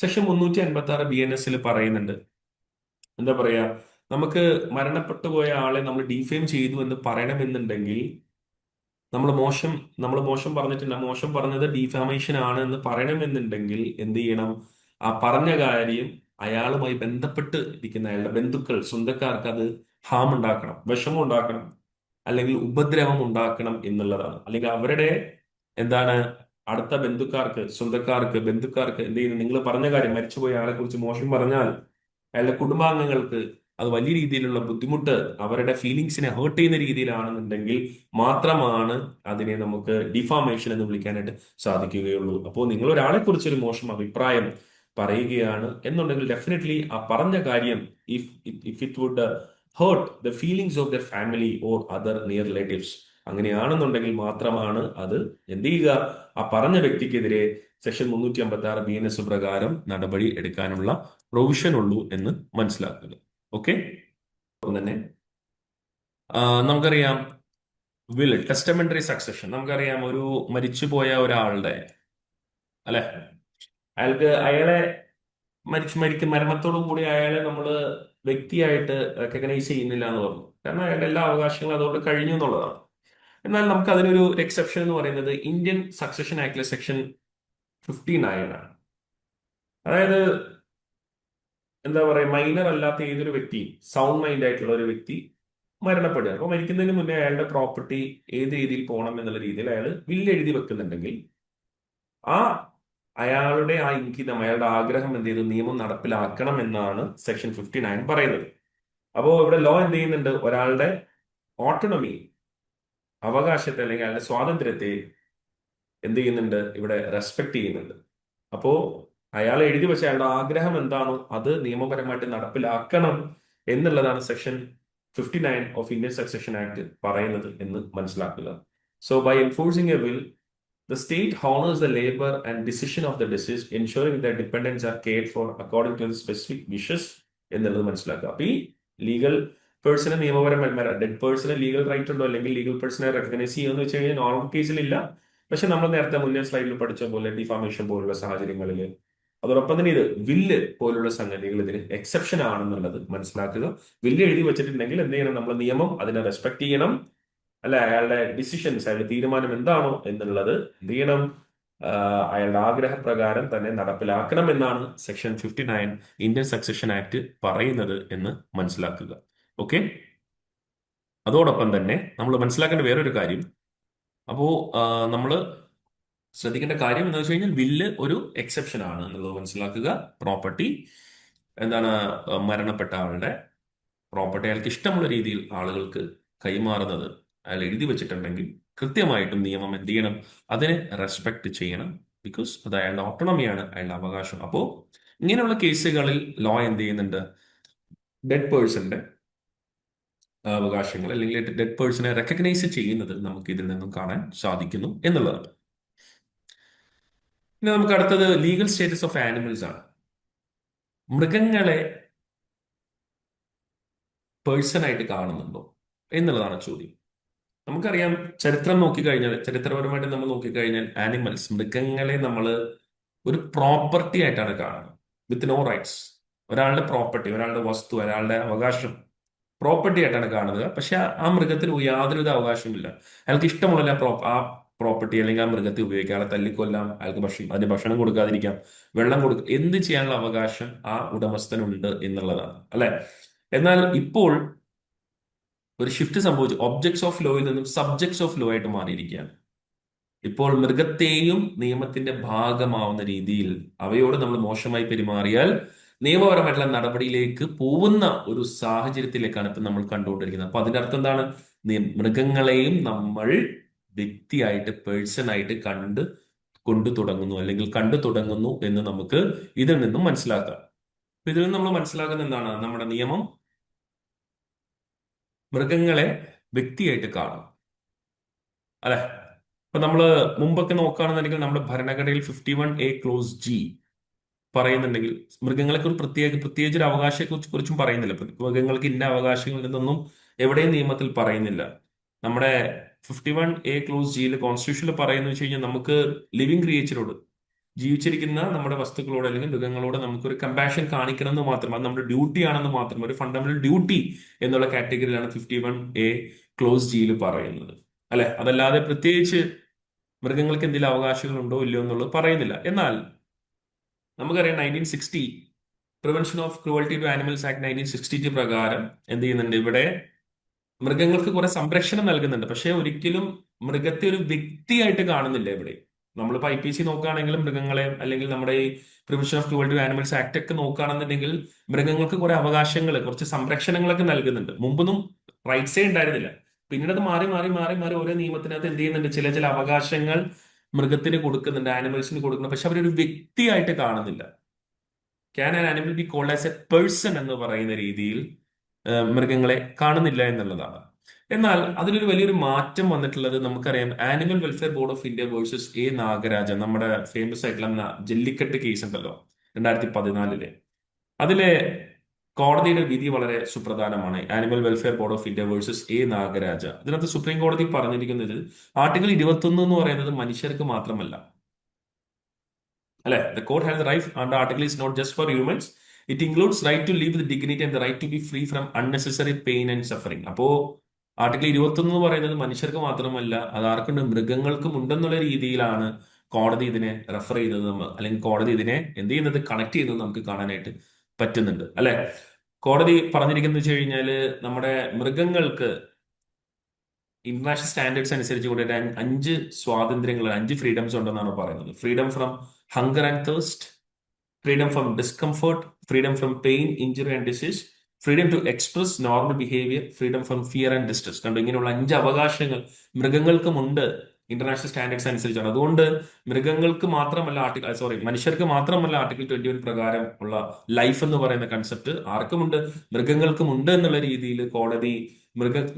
Speaker 1: സെക്ഷൻ 356 BNS പറയുന്നുണ്ട്, എന്താ പറയാ, നമുക്ക് മരണപ്പെട്ടു പോയ ആളെ നമ്മൾ ഡിഫെയിം ചെയ്തു എന്ന് പറയണമെന്നുണ്ടെങ്കിൽ നമ്മൾ മോശം നമ്മൾ മോശം പറഞ്ഞിട്ടുണ്ട്, മോശം പറഞ്ഞത് ഡീഫാമേഷൻ ആണ് എന്ന് പറയണമെന്നുണ്ടെങ്കിൽ എന്ത് ചെയ്യണം, ആ പറഞ്ഞ കാര്യം അയാളുമായി ബന്ധപ്പെട്ട് ഇരിക്കുന്ന അയാളുടെ ബന്ധുക്കൾ, സ്വന്തക്കാർക്ക് അത് ഹാം ഉണ്ടാക്കണം, വിഷമം ഉണ്ടാക്കണം, അല്ലെങ്കിൽ ഉപദ്രവം ഉണ്ടാക്കണം എന്നുള്ളതാണ്. അല്ലെങ്കിൽ അവരുടെ എന്താണ്, അടുത്ത ബന്ധുക്കാർക്ക്, സ്വന്തക്കാർക്ക്, ബന്ധുക്കാർക്ക് എന്ത് ചെയ്യുന്നു, നിങ്ങൾ പറഞ്ഞ കാര്യം, മരിച്ചുപോയ ആളെ കുറിച്ച് മോശം പറഞ്ഞാൽ അയാളുടെ കുടുംബാംഗങ്ങൾക്ക് അത് വലിയ രീതിയിലുള്ള ബുദ്ധിമുട്ട്, അവരുടെ ഫീലിങ്സിനെ ഹേർട്ട് ചെയ്യുന്ന രീതിയിലാണെന്നുണ്ടെങ്കിൽ മാത്രമാണ് അതിനെ നമുക്ക് ഡിഫാമേഷൻ എന്ന് വിളിക്കാനായിട്ട് സാധിക്കുകയുള്ളൂ. അപ്പോൾ നിങ്ങൾ ഒരാളെ കുറിച്ചൊരു മോശം അഭിപ്രായം പറയുകയാണ് എന്നുണ്ടെങ്കിൽ ഡെഫിനറ്റ്ലി ആ പറഞ്ഞ കാര്യം, if if it would hurt the feelings of the family or other near relatives, അങ്ങനെയാണെന്നുണ്ടെങ്കിൽ മാത്രമാണ് അത് എന്ത് ചെയ്യുക, ആ പറഞ്ഞ വ്യക്തിക്കെതിരെ സെക്ഷൻ 356 BNS പ്രകാരം നടപടി എടുക്കാനുള്ള പ്രൊവിഷൻ ഉള്ളൂ എന്ന് മനസ്സിലാക്കുക. ഓക്കെ. തന്നെ നമുക്കറിയാം വിൽ, ടെസ്റ്റമെന്ററി സക്സഷൻ. നമുക്കറിയാം ഒരു മരിച്ചുപോയ ഒരാളുടെ, അല്ലെ, അയാളെ മരണത്തോടു കൂടി അയാളെ നമ്മൾ വ്യക്തിയായിട്ട് റെക്കഗ്നൈസ് ചെയ്യുന്നില്ല എന്ന് പറഞ്ഞു. കാരണം അയാളുടെ എല്ലാ അവകാശങ്ങളും അതുകൊണ്ട് കഴിഞ്ഞു എന്നുള്ളതാണ്. എന്നാൽ നമുക്ക് അതിനൊരു എക്സെപ്ഷൻ എന്ന് പറയുന്നത് ഇന്ത്യൻ സക്സഷൻ ആക്ടിലെ സെക്ഷൻ 59 ആണ്. അതായത് എന്താ പറയുക, മൈനർ അല്ലാത്ത ഏതൊരു വ്യക്തി, സൗണ്ട് മൈൻഡ് ആയിട്ടുള്ള ഒരു വ്യക്തി മരണപ്പെടുക, അപ്പൊ മരിക്കുന്നതിന് മുന്നേ അയാളുടെ പ്രോപ്പർട്ടി ഏത് രീതിയിൽ പോകണം എന്നുള്ള രീതിയിൽ അയാൾ വില്ല് എഴുതി വെക്കുന്നുണ്ടെങ്കിൽ ആ അയാളുടെ ആ ഇംഗിതം, അയാളുടെ ആഗ്രഹം എന്ത് ചെയ്തു, നിയമം നടപ്പിലാക്കണം എന്നാണ് സെക്ഷൻ 59 പറയുന്നത്. അപ്പോ ഇവിടെ ലോ എന്ത് ചെയ്യുന്നുണ്ട്, ഒരാളുടെ ഓട്ടോണമി, അവകാശത്തെ അല്ലെങ്കിൽ അയാളുടെ സ്വാതന്ത്ര്യത്തെ എന്ത് ചെയ്യുന്നുണ്ട്, ഇവിടെ റെസ്പെക്ട് ചെയ്യുന്നുണ്ട്. അപ്പോ അയാൾ എഴുതി വെച്ച അയാളുടെ ആഗ്രഹം എന്താണോ അത് നിയമപരമായിട്ട് നടപ്പിലാക്കണം എന്നുള്ളതാണ് section 59 of Indian succession act പറയുന്നത് എന്ന് മനസ്സിലാക്കുക. So by enforcing a will, the state honors the labor and decision of the deceased, ensuring that dependents are cared for according to the specific wishes എന്നുള്ളത് മനസ്സിലാക്കുക. അപ്പൊ ഈ legal പേഴ്സണെ നിയമപരമായി, dead പേഴ്സണെ ലീഗൽ റൈറ്റ് ഉണ്ടോ അല്ലെങ്കിൽ ലീഗൽ പേഴ്സണെ റെക്കഗ്നൈസ് ചെയ്യുമെന്ന് വെച്ച് കഴിഞ്ഞാൽ നോർമൽ കേസിലില്ല. പക്ഷെ നമ്മൾ നേരത്തെ മുന്നേ സ്ലൈഡിൽ പഠിച്ച പോലെ ഡിഫാമേഷൻ പോലുള്ള സാഹചര്യങ്ങളിൽ, അതോടൊപ്പം തന്നെ ഇത് വില്ല് പോലുള്ള സംഗതികൾ ഇതിന് എക്സെപ്ഷൻ ആണെന്നുള്ളത് മനസ്സിലാക്കുക. വില്ല് എഴുതി വെച്ചിട്ടുണ്ടെങ്കിൽ എന്ത് ചെയ്യണം, നമ്മൾ നിയമം അതിനെ റെസ്പെക്ട് ചെയ്യണം, അല്ലെ? അയാളുടെ ഡിസിഷൻസ്, അയാളുടെ തീരുമാനം എന്താണോ എന്നുള്ളത് എന്ത് ചെയ്യണം, അയാളുടെ ആഗ്രഹപ്രകാരം തന്നെ നടപ്പിലാക്കണം എന്നാണ് സെക്ഷൻ 59 ഇന്ത്യൻ സക്സഷൻ ആക്ട് പറയുന്നത് എന്ന് മനസ്സിലാക്കുക. ഓക്കെ. അതോടൊപ്പം തന്നെ നമ്മൾ മനസ്സിലാക്കേണ്ട വേറൊരു കാര്യം, അപ്പോ നമ്മൾ ശ്രദ്ധിക്കേണ്ട കാര്യം എന്ന് വെച്ച് കഴിഞ്ഞാൽ വില്ല് ഒരു എക്സെപ്ഷൻ ആണ് എന്നുള്ളത് മനസ്സിലാക്കുക. പ്രോപ്പർട്ടി എന്താണ്, മരണപ്പെട്ട ആളുടെ പ്രോപ്പർട്ടി അയാൾക്ക് ഇഷ്ടമുള്ള രീതിയിൽ ആളുകൾക്ക് കൈമാറുന്നത് അയാൾ എഴുതി വെച്ചിട്ടുണ്ടെങ്കിൽ കൃത്യമായിട്ടും നിയമം എന്ത് ചെയ്യണം, അതിനെ റെസ്പെക്ട് ചെയ്യണം. ബിക്കോസ് അത് അയാളുടെ ഓട്ടോണമിയാണ്, അയാളുടെ അവകാശം. അപ്പോൾ ഇങ്ങനെയുള്ള കേസുകളിൽ ലോ എന്ത് ചെയ്യുന്നുണ്ട്, ഡെഡ് പേഴ്സന്റെ അവകാശങ്ങൾ അല്ലെങ്കിൽ ഡെഡ് പേഴ്സണെ റെക്കഗ്നൈസ് ചെയ്യുന്നത് നമുക്ക് ഇതിൽ നിന്നും കാണാൻ സാധിക്കുന്നു എന്നുള്ളതാണ്. പിന്നെ നമുക്ക് അടുത്തത് ലീഗൽ സ്റ്റേറ്റസ് ഓഫ് ആനിമൽസ് ആണ്. മൃഗങ്ങളെ പേഴ്സൺ ആയിട്ട് കാണുന്നുണ്ടോ എന്നുള്ളതാണ് ചോദ്യം. നമുക്കറിയാം, ചരിത്രം നോക്കിക്കഴിഞ്ഞാൽ, ചരിത്രപരമായിട്ട് നമ്മൾ നോക്കിക്കഴിഞ്ഞാൽ ആനിമൽസ്, മൃഗങ്ങളെ നമ്മൾ ഒരു പ്രോപ്പർട്ടി ആയിട്ടാണ് കാണുന്നത്, വിത്ത് നോ റൈറ്റ്സ്. ഒരാളുടെ പ്രോപ്പർട്ടി, ഒരാളുടെ വസ്തു, ഒരാളുടെ അവകാശം പ്രോപ്പർട്ടി ആയിട്ടാണ് കാണുന്നത്. പക്ഷെ ആ മൃഗത്തിന് യാതൊരുവിധ അവകാശമില്ല. അയാൾക്ക് ഇഷ്ടമുള്ള ആ പ്രോപ്പർട്ടി അല്ലെങ്കിൽ ആ മൃഗത്തെ ഉപയോഗിക്കാം, അയാളെ തല്ലിക്കൊല്ലാം, അയാൾക്ക് അതിന് ഭക്ഷണം കൊടുക്കാതിരിക്കാം, വെള്ളം കൊടുക്കുക, എന്ത് ചെയ്യാനുള്ള അവകാശം ആ ഉടമസ്ഥനുണ്ട് എന്നുള്ളതാണ്, അല്ലെ? എന്നാൽ ഇപ്പോൾ ഒരു ഷിഫ്റ്റ് സംഭവിച്ചു. ഒബ്ജക്ട്സ് ഓഫ് ലോയിൽ നിന്നും സബ്ജക്ട്സ് ഓഫ് ലോ ആയിട്ട് മാറിയിരിക്കുകയാണ്. ഇപ്പോൾ മൃഗത്തെയും നിയമത്തിന്റെ ഭാഗമാവുന്ന രീതിയിൽ അവയോട് നമ്മൾ മോശമായി പെരുമാറിയാൽ നിയമപരമായിട്ടുള്ള നടപടിയിലേക്ക് പോകുന്ന ഒരു സാഹചര്യത്തിലേക്കാണ് ഇപ്പൊ നമ്മൾ കണ്ടുകൊണ്ടിരിക്കുന്നത്. അപ്പൊ അതിന്റെ അർത്ഥം എന്താണ്? മൃഗങ്ങളെയും നമ്മൾ വ്യക്തിയായിട്ട്, പേഴ്സൺ ആയിട്ട് കൊണ്ടു തുടങ്ങുന്നു, അല്ലെങ്കിൽ കണ്ടു തുടങ്ങുന്നു എന്ന് നമുക്ക് ഇതിൽ നിന്നും മനസ്സിലാക്കാം. ഇതിൽ നിന്ന് നമ്മൾ മനസ്സിലാക്കുന്ന എന്താണ്? നമ്മുടെ നിയമം മൃഗങ്ങളെ വ്യക്തിയായിട്ട് കാണും, അല്ലെ? ഇപ്പൊ നമ്മള് മുമ്പൊക്കെ നോക്കുകയാണെന്നുണ്ടെങ്കിൽ നമ്മുടെ ഭരണഘടനയിൽ 51A ക്ലോസ് G പറയുന്നുണ്ടെങ്കിൽ മൃഗങ്ങളെ ഒരു പ്രത്യേകിച്ച് ഒരു അവകാശത്തെ കുറിച്ചും പറയുന്നില്ല. മൃഗങ്ങൾക്ക് ഇന്ന അവകാശങ്ങളിൽ നിന്നൊന്നും എവിടെയും നിയമത്തിൽ പറയുന്നില്ല. നമ്മുടെ 51A ക്ലോസ് ജിയിൽ, കോൺസ്റ്റിറ്റ്യൂഷനിൽ പറയുന്നത് വെച്ച് കഴിഞ്ഞാൽ നമുക്ക് ലിവിങ് ക്രിയേച്ചറോട്, ജീവിച്ചിരിക്കുന്ന നമ്മുടെ വസ്തുക്കളോട് അല്ലെങ്കിൽ മൃഗങ്ങളോട് നമുക്കൊരു കമ്പാഷൻ കാണിക്കണം എന്ന് മാത്രം, അത് നമ്മുടെ ഡ്യൂട്ടി ആണെന്ന് മാത്രം, ഒരു ഫണ്ടമെന്റൽ ഡ്യൂട്ടി എന്നുള്ള കാറ്റഗറിയിലാണ് 51A ക്ലോസ് ജിയിൽ പറയുന്നത്, അല്ലെ? അതല്ലാതെ പ്രത്യേകിച്ച് മൃഗങ്ങൾക്ക് എന്തെങ്കിലും അവകാശങ്ങൾ ഉണ്ടോ ഇല്ലയോ എന്നുള്ളത് പറയുന്നില്ല. എന്നാൽ നമുക്കറിയാം 1960 prevention of cruelty to animals act 1962 പ്രകാരം എന്ത് ചെയ്യുന്നുണ്ട്? ഇവിടെ മൃഗങ്ങൾക്ക് കുറെ സംരക്ഷണം നൽകുന്നുണ്ട്. പക്ഷെ ഒരിക്കലും മൃഗത്തെ ഒരു വ്യക്തിയായിട്ട് കാണുന്നില്ല ഇവിടെ. നമ്മളിപ്പോൾ IPC നോക്കുകയാണെങ്കിലും മൃഗങ്ങളെ, അല്ലെങ്കിൽ നമ്മുടെ ഈ prevention of cruelty to animals act ഒക്കെ നോക്കുകയാണെന്നുണ്ടെങ്കിൽ മൃഗങ്ങൾക്ക് കുറെ അവകാശങ്ങൾ, കുറച്ച് സംരക്ഷണങ്ങളൊക്കെ നൽകുന്നുണ്ട്. മുമ്പൊന്നും റൈറ്റ്സേ ഉണ്ടായിരുന്നില്ല. പിന്നീട് അത് മാറി മാറി മാറി മാറി ഓരോ നിയമത്തിനകത്ത് എന്ത് ചെയ്യുന്നുണ്ട്? ചില ചില അവകാശങ്ങൾ മൃഗത്തിന് കൊടുക്കുന്നുണ്ട്, ആനിമൽസിന് കൊടുക്കുന്നുണ്ട്. പക്ഷെ അവരൊരു വ്യക്തിയായിട്ട് കാണുന്നില്ല. Can an animal be called as a person എന്ന് പറയുന്ന രീതിയിൽ മൃഗങ്ങളെ കാണുന്നില്ല എന്നുള്ളതാണ്. എന്നാൽ അതിലൊരു വലിയൊരു മാറ്റം വന്നിട്ടുള്ളത് നമുക്കറിയാം. Animal welfare board of India versus Nagaraja, നമ്മുടെ ഫേമസ് ആയിട്ടുള്ള ജല്ലിക്കെട്ട് കേസ് ഉണ്ടല്ലോ 2014, അതിലെ കോടതിയുടെ വിധി വളരെ സുപ്രധാനമാണ്. Animal welfare board of India versus Nagaraja. ഇതിനകത്ത് സുപ്രീം കോടതി പറഞ്ഞിരിക്കുന്നത് ആർട്ടിക്കിൾ 21 എന്ന് പറയുന്നത് മനുഷ്യർക്ക് മാത്രമല്ല, അല്ലെ? The court has the right and article is not just for humans, it includes right to live with dignity and the right to be free from unnecessary pain and suffering. അപ്പോ article 21 എന്ന് പറയുന്നത് മനുഷ്യർക്ക് മാത്രമല്ല, അത് ആർക്കുണ്ട്? മൃഗങ്ങൾക്കും ഉണ്ടെന്നുള്ള രീതിയിലാണ് കോടതി ഇതിനെ റെഫർ ചെയ്തത്, അല്ലെങ്കിൽ കോടതി ഇതിനെ എന്ത് ചെയ്യുന്നത്? കണക്ട് ചെയ്യുന്നത് നമുക്ക് കാണാനായിട്ട് പറ്റുന്നുണ്ട്, അല്ലെ? കോടതി പറഞ്ഞിരിക്കുന്നത് വെച്ച് കഴിഞ്ഞാല് നമ്മുടെ മൃഗങ്ങൾക്ക് ഇന്റർനാഷണൽ സ്റ്റാൻഡേർഡ്സ് അനുസരിച്ച് കൂടെ 5 സ്വാതന്ത്ര്യങ്ങൾ, 5 ഫ്രീഡംസ് ഉണ്ടെന്നാണ് പറയുന്നത്. Freedom from hunger and thirst, freedom from discomfort, freedom from pain, injury and disease, freedom to express normal behaviour, freedom from fear and distress. കണ്ടു, ഇങ്ങനെയുള്ള 5 അവകാശങ്ങൾ മൃഗങ്ങൾക്കുമുണ്ട് ഇന്റർനാഷണൽ സ്റ്റാൻഡേർഡ്സ് അനുസരിച്ചാണ്. അതുകൊണ്ട് മൃഗങ്ങൾക്ക് മാത്രമല്ല മനുഷ്യർക്ക് മാത്രമല്ല ആർട്ടിക്കിൾ 21 പ്രകാരം ഉള്ള ലൈഫ് എന്ന് പറയുന്ന കൺസെപ്റ്റ് ആർക്കുമുണ്ട്? മൃഗങ്ങൾക്കുമുണ്ട് എന്നുള്ള രീതിയിൽ കോടതി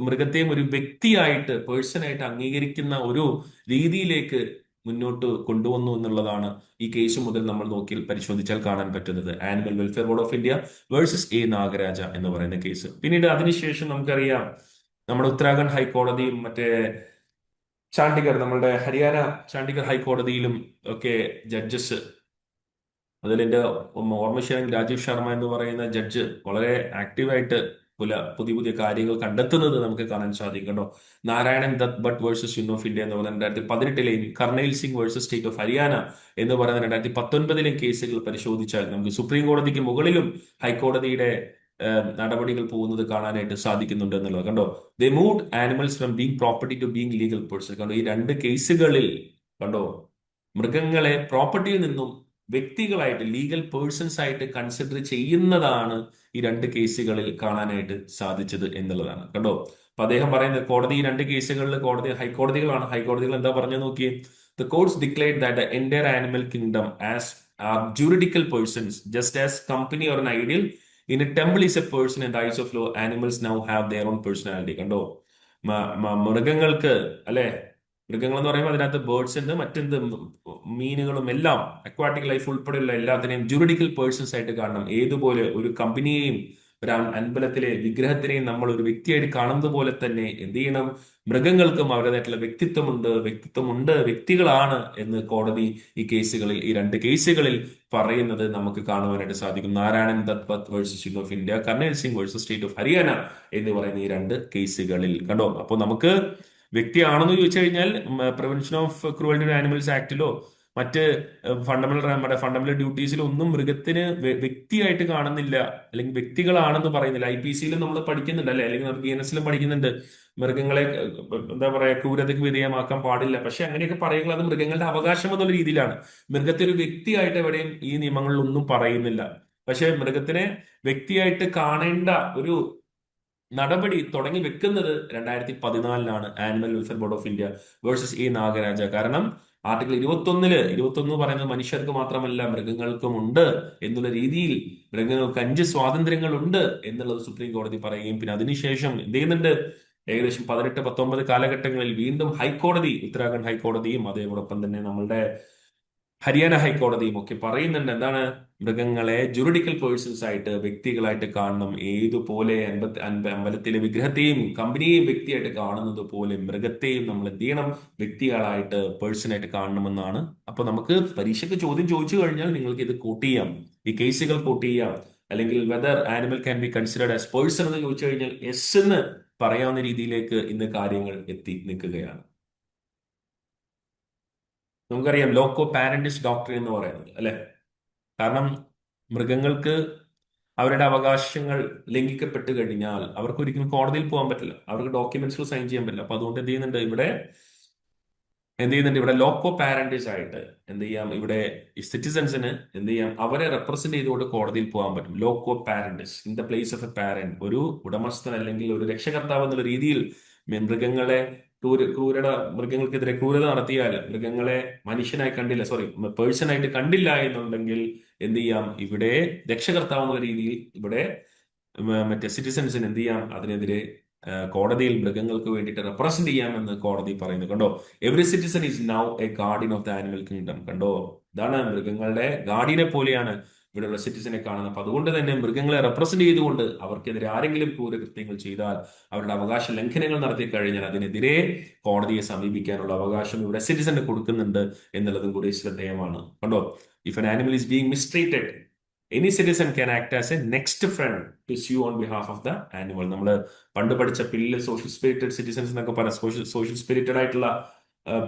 Speaker 1: മൃഗത്തെയും ഒരു വ്യക്തിയായിട്ട്, പേഴ്സണായിട്ട് അംഗീകരിക്കുന്ന ഒരു രീതിയിലേക്ക് മുന്നോട്ട് കൊണ്ടുവന്നു എന്നുള്ളതാണ് ഈ കേസ് മുതൽ നമ്മൾ പരിശോധിച്ചാൽ കാണാൻ പറ്റുന്നത്. Animal welfare board of India versus Nagaraja എന്ന് പറയുന്ന കേസ്. പിന്നീട് അതിനുശേഷം നമുക്കറിയാം നമ്മുടെ ഉത്തരാഖണ്ഡ് ഹൈക്കോടതിയും മറ്റേ നമ്മളുടെ ഹരിയാന ചണ്ഡീഗഡ് ഹൈക്കോടതിയിലും ഒക്കെ ജഡ്ജസ്, അതിൽ എൻ്റെ ഓർമ്മശേഷം രാജീവ് ശർമ്മ എന്ന് പറയുന്ന ജഡ്ജ് വളരെ ആക്റ്റീവായിട്ട് പുതിയ പുതിയ കാര്യങ്ങൾ കണ്ടെത്തുന്നത് നമുക്ക് കാണാൻ സാധിക്കും കേട്ടോ. Narayanan Dutt Bhatt versus union of India എന്ന് പറയുന്ന 2018ലെയും Karnail Singh versus state of Haryana എന്ന് പറയുന്ന 2019ലെയും കേസുകൾ പരിശോധിച്ചാൽ നമുക്ക് സുപ്രീം കോടതിക്ക് മുകളിലും ഹൈക്കോടതിയുടെ നടപടികൾ പോകുന്നത് കാണാനായിട്ട് സാധിക്കുന്നുണ്ട് എന്നുള്ളത് കണ്ടോ. They moved animals from being property to being legal person. കണ്ടോ, ഈ 2 കേസുകളിൽ കണ്ടോ, മൃഗങ്ങളെ പ്രോപ്പർട്ടിയിൽ നിന്നും വ്യക്തികളായിട്ട്, ലീഗൽ പേഴ്സൺസ് ആയിട്ട് കൺസിഡർ ചെയ്യുന്നതാണ് ഈ 2 കേസുകളിൽ കാണാനായിട്ട് സാധിച്ചത് എന്നുള്ളതാണ് കണ്ടോ. അപ്പൊ അദ്ദേഹം പറയുന്നത് കോടതി ഈ 2 കേസുകളിൽ ഹൈക്കോടതികൾ എന്താ പറഞ്ഞു നോക്കിയേ. The courts declared that the entire animal kingdom as are juridical persons just as company or an idol in a temple is a person in the eyes of law, animals now have their own personality. കണ്ടോ, മൃഗങ്ങൾക്ക്, അല്ലെ, മൃഗങ്ങൾ എന്ന് പറയുമ്പോൾ അതിനകത്ത് birds ഉണ്ട്, മറ്റെന്ത് മീനുകളും എല്ലാം, അക്വാട്ടിക് ലൈഫ് ഉൾപ്പെടെയുള്ള എല്ലാത്തിനെയും ജുറിഡിക്കൽ പേഴ്സൺസ് ആയിട്ട് കാണണം. ഏതുപോലെ ഒരു കമ്പനിയെയും ഒരു അമ്പലത്തിലെ വിഗ്രഹത്തിനെയും നമ്മൾ ഒരു വ്യക്തിയായിട്ട് കാണുന്നത് പോലെ തന്നെ എന്ത് ചെയ്യണം, മൃഗങ്ങൾക്കും അവരുടേതായിട്ടുള്ള വ്യക്തിത്വമുണ്ട്, വ്യക്തികളാണ് എന്ന് കോടതി ഈ രണ്ട് കേസുകളിൽ പറയുന്നത് നമുക്ക് കാണുവാനായിട്ട് സാധിക്കും. Narayanan Dutt versus union of India, kernel Singh versus state of Haryana എന്ന് പറയുന്ന ഈ രണ്ട് കേസുകളിൽ കണ്ടോ. അപ്പോൾ നമുക്ക് വ്യക്തിയാണെന്ന് ചോദിച്ചു കഴിഞ്ഞാൽ prevention of cruelty to animals ആക്ടിലോ മറ്റ് നമ്മുടെ ഫണ്ടമെന്റൽ ഡ്യൂട്ടീസിലോ ഒന്നും മൃഗത്തിന് വ്യക്തിയായിട്ട് കാണുന്നില്ല, അല്ലെങ്കിൽ വ്യക്തികളാണെന്ന് പറയുന്നില്ല. IPC-യിലും നമ്മൾ പഠിക്കുന്നുണ്ട് അല്ലെ, അല്ലെങ്കിൽ നമുക്ക് ENS-ലും പഠിക്കുന്നുണ്ട്, മൃഗങ്ങളെ എന്താ പറയാ ക്രൂരതയ്ക്ക് വിധേയമാക്കാൻ പാടില്ല. പക്ഷെ അങ്ങനെയൊക്കെ പറയുന്നത് അത് മൃഗങ്ങളുടെ അവകാശം എന്നുള്ള രീതിയിലാണ്. മൃഗത്തെ ഒരു വ്യക്തിയായിട്ട് എവിടെയും ഈ നിയമങ്ങളിലൊന്നും പറയുന്നില്ല. പക്ഷെ മൃഗത്തിനെ വ്യക്തിയായിട്ട് കാണേണ്ട ഒരു നടപടി തുടങ്ങി വെക്കുന്നത് 2014 animal welfare board of India versus Nagaraja. കാരണം ആർട്ടിക്കിൾ 21 പറയുന്നത് മനുഷ്യർക്ക് മാത്രമല്ല മൃഗങ്ങൾക്കും ഉണ്ട് എന്നുള്ള രീതിയിൽ മൃഗങ്ങൾക്ക് 5 സ്വാതന്ത്ര്യങ്ങളുണ്ട് എന്നുള്ളത് സുപ്രീം കോടതി പറയുകയും പിന്നെ അതിനുശേഷം എന്ത് ചെയ്യുന്നുണ്ട്, ഏകദേശം 18-19 കാലഘട്ടങ്ങളിൽ വീണ്ടും ഹൈക്കോടതി, ഉത്തരാഖണ്ഡ് ഹൈക്കോടതിയും അതേപോടൊപ്പം തന്നെ നമ്മളുടെ ഹരിയാന ഹൈക്കോടതിയും ഒക്കെ പറയുന്നുണ്ട് എന്താണ്, മൃഗങ്ങളെ ജുറിഡിക്കൽ പേഴ്സൺസ് ആയിട്ട് വ്യക്തികളായിട്ട് കാണണം. ഏതുപോലെ അമ്പലത്തിലെ വിഗ്രഹത്തെയും കമ്പനിയെയും വ്യക്തിയായിട്ട് കാണുന്നത് പോലെ മൃഗത്തെയും നമ്മൾ എന്ത് ചെയ്യണം, വ്യക്തികളായിട്ട് പേഴ്സണായിട്ട് കാണണമെന്നാണ്. അപ്പൊ നമുക്ക് പരീക്ഷയ്ക്ക് ചോദ്യം ചോദിച്ചു കഴിഞ്ഞാൽ നിങ്ങൾക്ക് ഇത് കോട്ട് ചെയ്യാം, ഈ കേസുകൾ കോട്ട് ചെയ്യാം. അല്ലെങ്കിൽ whether animal can be considered as person എന്ന് ചോദിച്ചു കഴിഞ്ഞാൽ യെസ് എന്ന് പറയാവുന്ന രീതിയിലേക്ക് ഇന്ന് കാര്യങ്ങൾ എത്തി നിൽക്കുകയാണ്. നമുക്കറിയാം ലോക്കോ പാരന്റിസ് ഡോക്ട്രിൻ എന്ന് പറയുന്നത് അല്ലെ. കാരണം മൃഗങ്ങൾക്ക് അവരുടെ അവകാശങ്ങൾ ലംഘിക്കപ്പെട്ട് കഴിഞ്ഞാൽ അവർക്ക് ഒരിക്കലും കോടതിയിൽ പോകാൻ പറ്റില്ല, അവർക്ക് ഡോക്യുമെന്റ്സിൽ സൈൻ ചെയ്യാൻ പറ്റില്ല. അപ്പൊ അതുകൊണ്ട് എന്ത് ചെയ്യുന്നുണ്ട് ഇവിടെ ലോക്കോ പാരന്റീസ് ആയിട്ട് എന്ത് ചെയ്യാം, ഇവിടെ ഈ സിറ്റിസൺസിന് എന്ത് ചെയ്യാം, അവരെ റെപ്രസെന്റ് ചെയ്തുകൊണ്ട് കോടതിയിൽ പോകാൻ പറ്റും. Loco parentis in the place of a parent, ഒരു ഉടമസ്ഥൻ അല്ലെങ്കിൽ ഒരു രക്ഷകർത്താവ് എന്നുള്ള രീതിയിൽ മൃഗങ്ങളെ മൃഗങ്ങൾക്കെതിരെ ക്രൂരത നടത്തിയാൽ, മൃഗങ്ങളെ മനുഷ്യനായി കണ്ടില്ല, പേഴ്സണായിട്ട് കണ്ടില്ല എന്നുണ്ടെങ്കിൽ എന്ത് ചെയ്യാം, ഇവിടെ രക്ഷകർത്താവ് എന്നുള്ള രീതിയിൽ ഇവിടെ മറ്റേ സിറ്റിസൺസിന് എന്ത് ചെയ്യാം, അതിനെതിരെ കോടതിയിൽ മൃഗങ്ങൾക്ക് വേണ്ടിയിട്ട് റെപ്രസെന്റ് ചെയ്യാമെന്ന് കോടതി പറയുന്നു. കണ്ടോ, every citizen is now A guardian of the animal kingdom. കണ്ടോ, ഇതാണ് മൃഗങ്ങളുടെ ഗാർഡിയനെ പോലെയാണ് ഇവിടെയുള്ള സിറ്റിസനെ കാണുന്നത്. അപ്പൊ അതുകൊണ്ട് തന്നെ മൃഗങ്ങളെ റെപ്രസെന്റ് ചെയ്തുകൊണ്ട് അവർക്കെതിരെ ആരെങ്കിലും ക്രൂരകൃത്യങ്ങൾ ചെയ്താൽ, അവരുടെ അവകാശ ലംഘനങ്ങൾ നടത്തി കഴിഞ്ഞാൽ അതിനെതിരെ കോടതിയെ സമീപിക്കാനുള്ള അവകാശം ഇവിടെ സിറ്റിസന് കൊടുക്കുന്നുണ്ട് എന്നുള്ളതും കൂടി ശ്രദ്ധേയമാണ്. കണ്ടോ, if an animal is being mistreated, any citizen can act as a next friend to sue on behalf of the animal. നമ്മൾ പണ്ട് പഠിച്ച പില്ല് സോഷ്യൽ സ്പിരിറ്റഡ് സിറ്റിസൺസ് എന്നൊക്കെ പറയാം. സോഷ്യൽ സ്പിരിറ്റഡ് ആയിട്ടുള്ള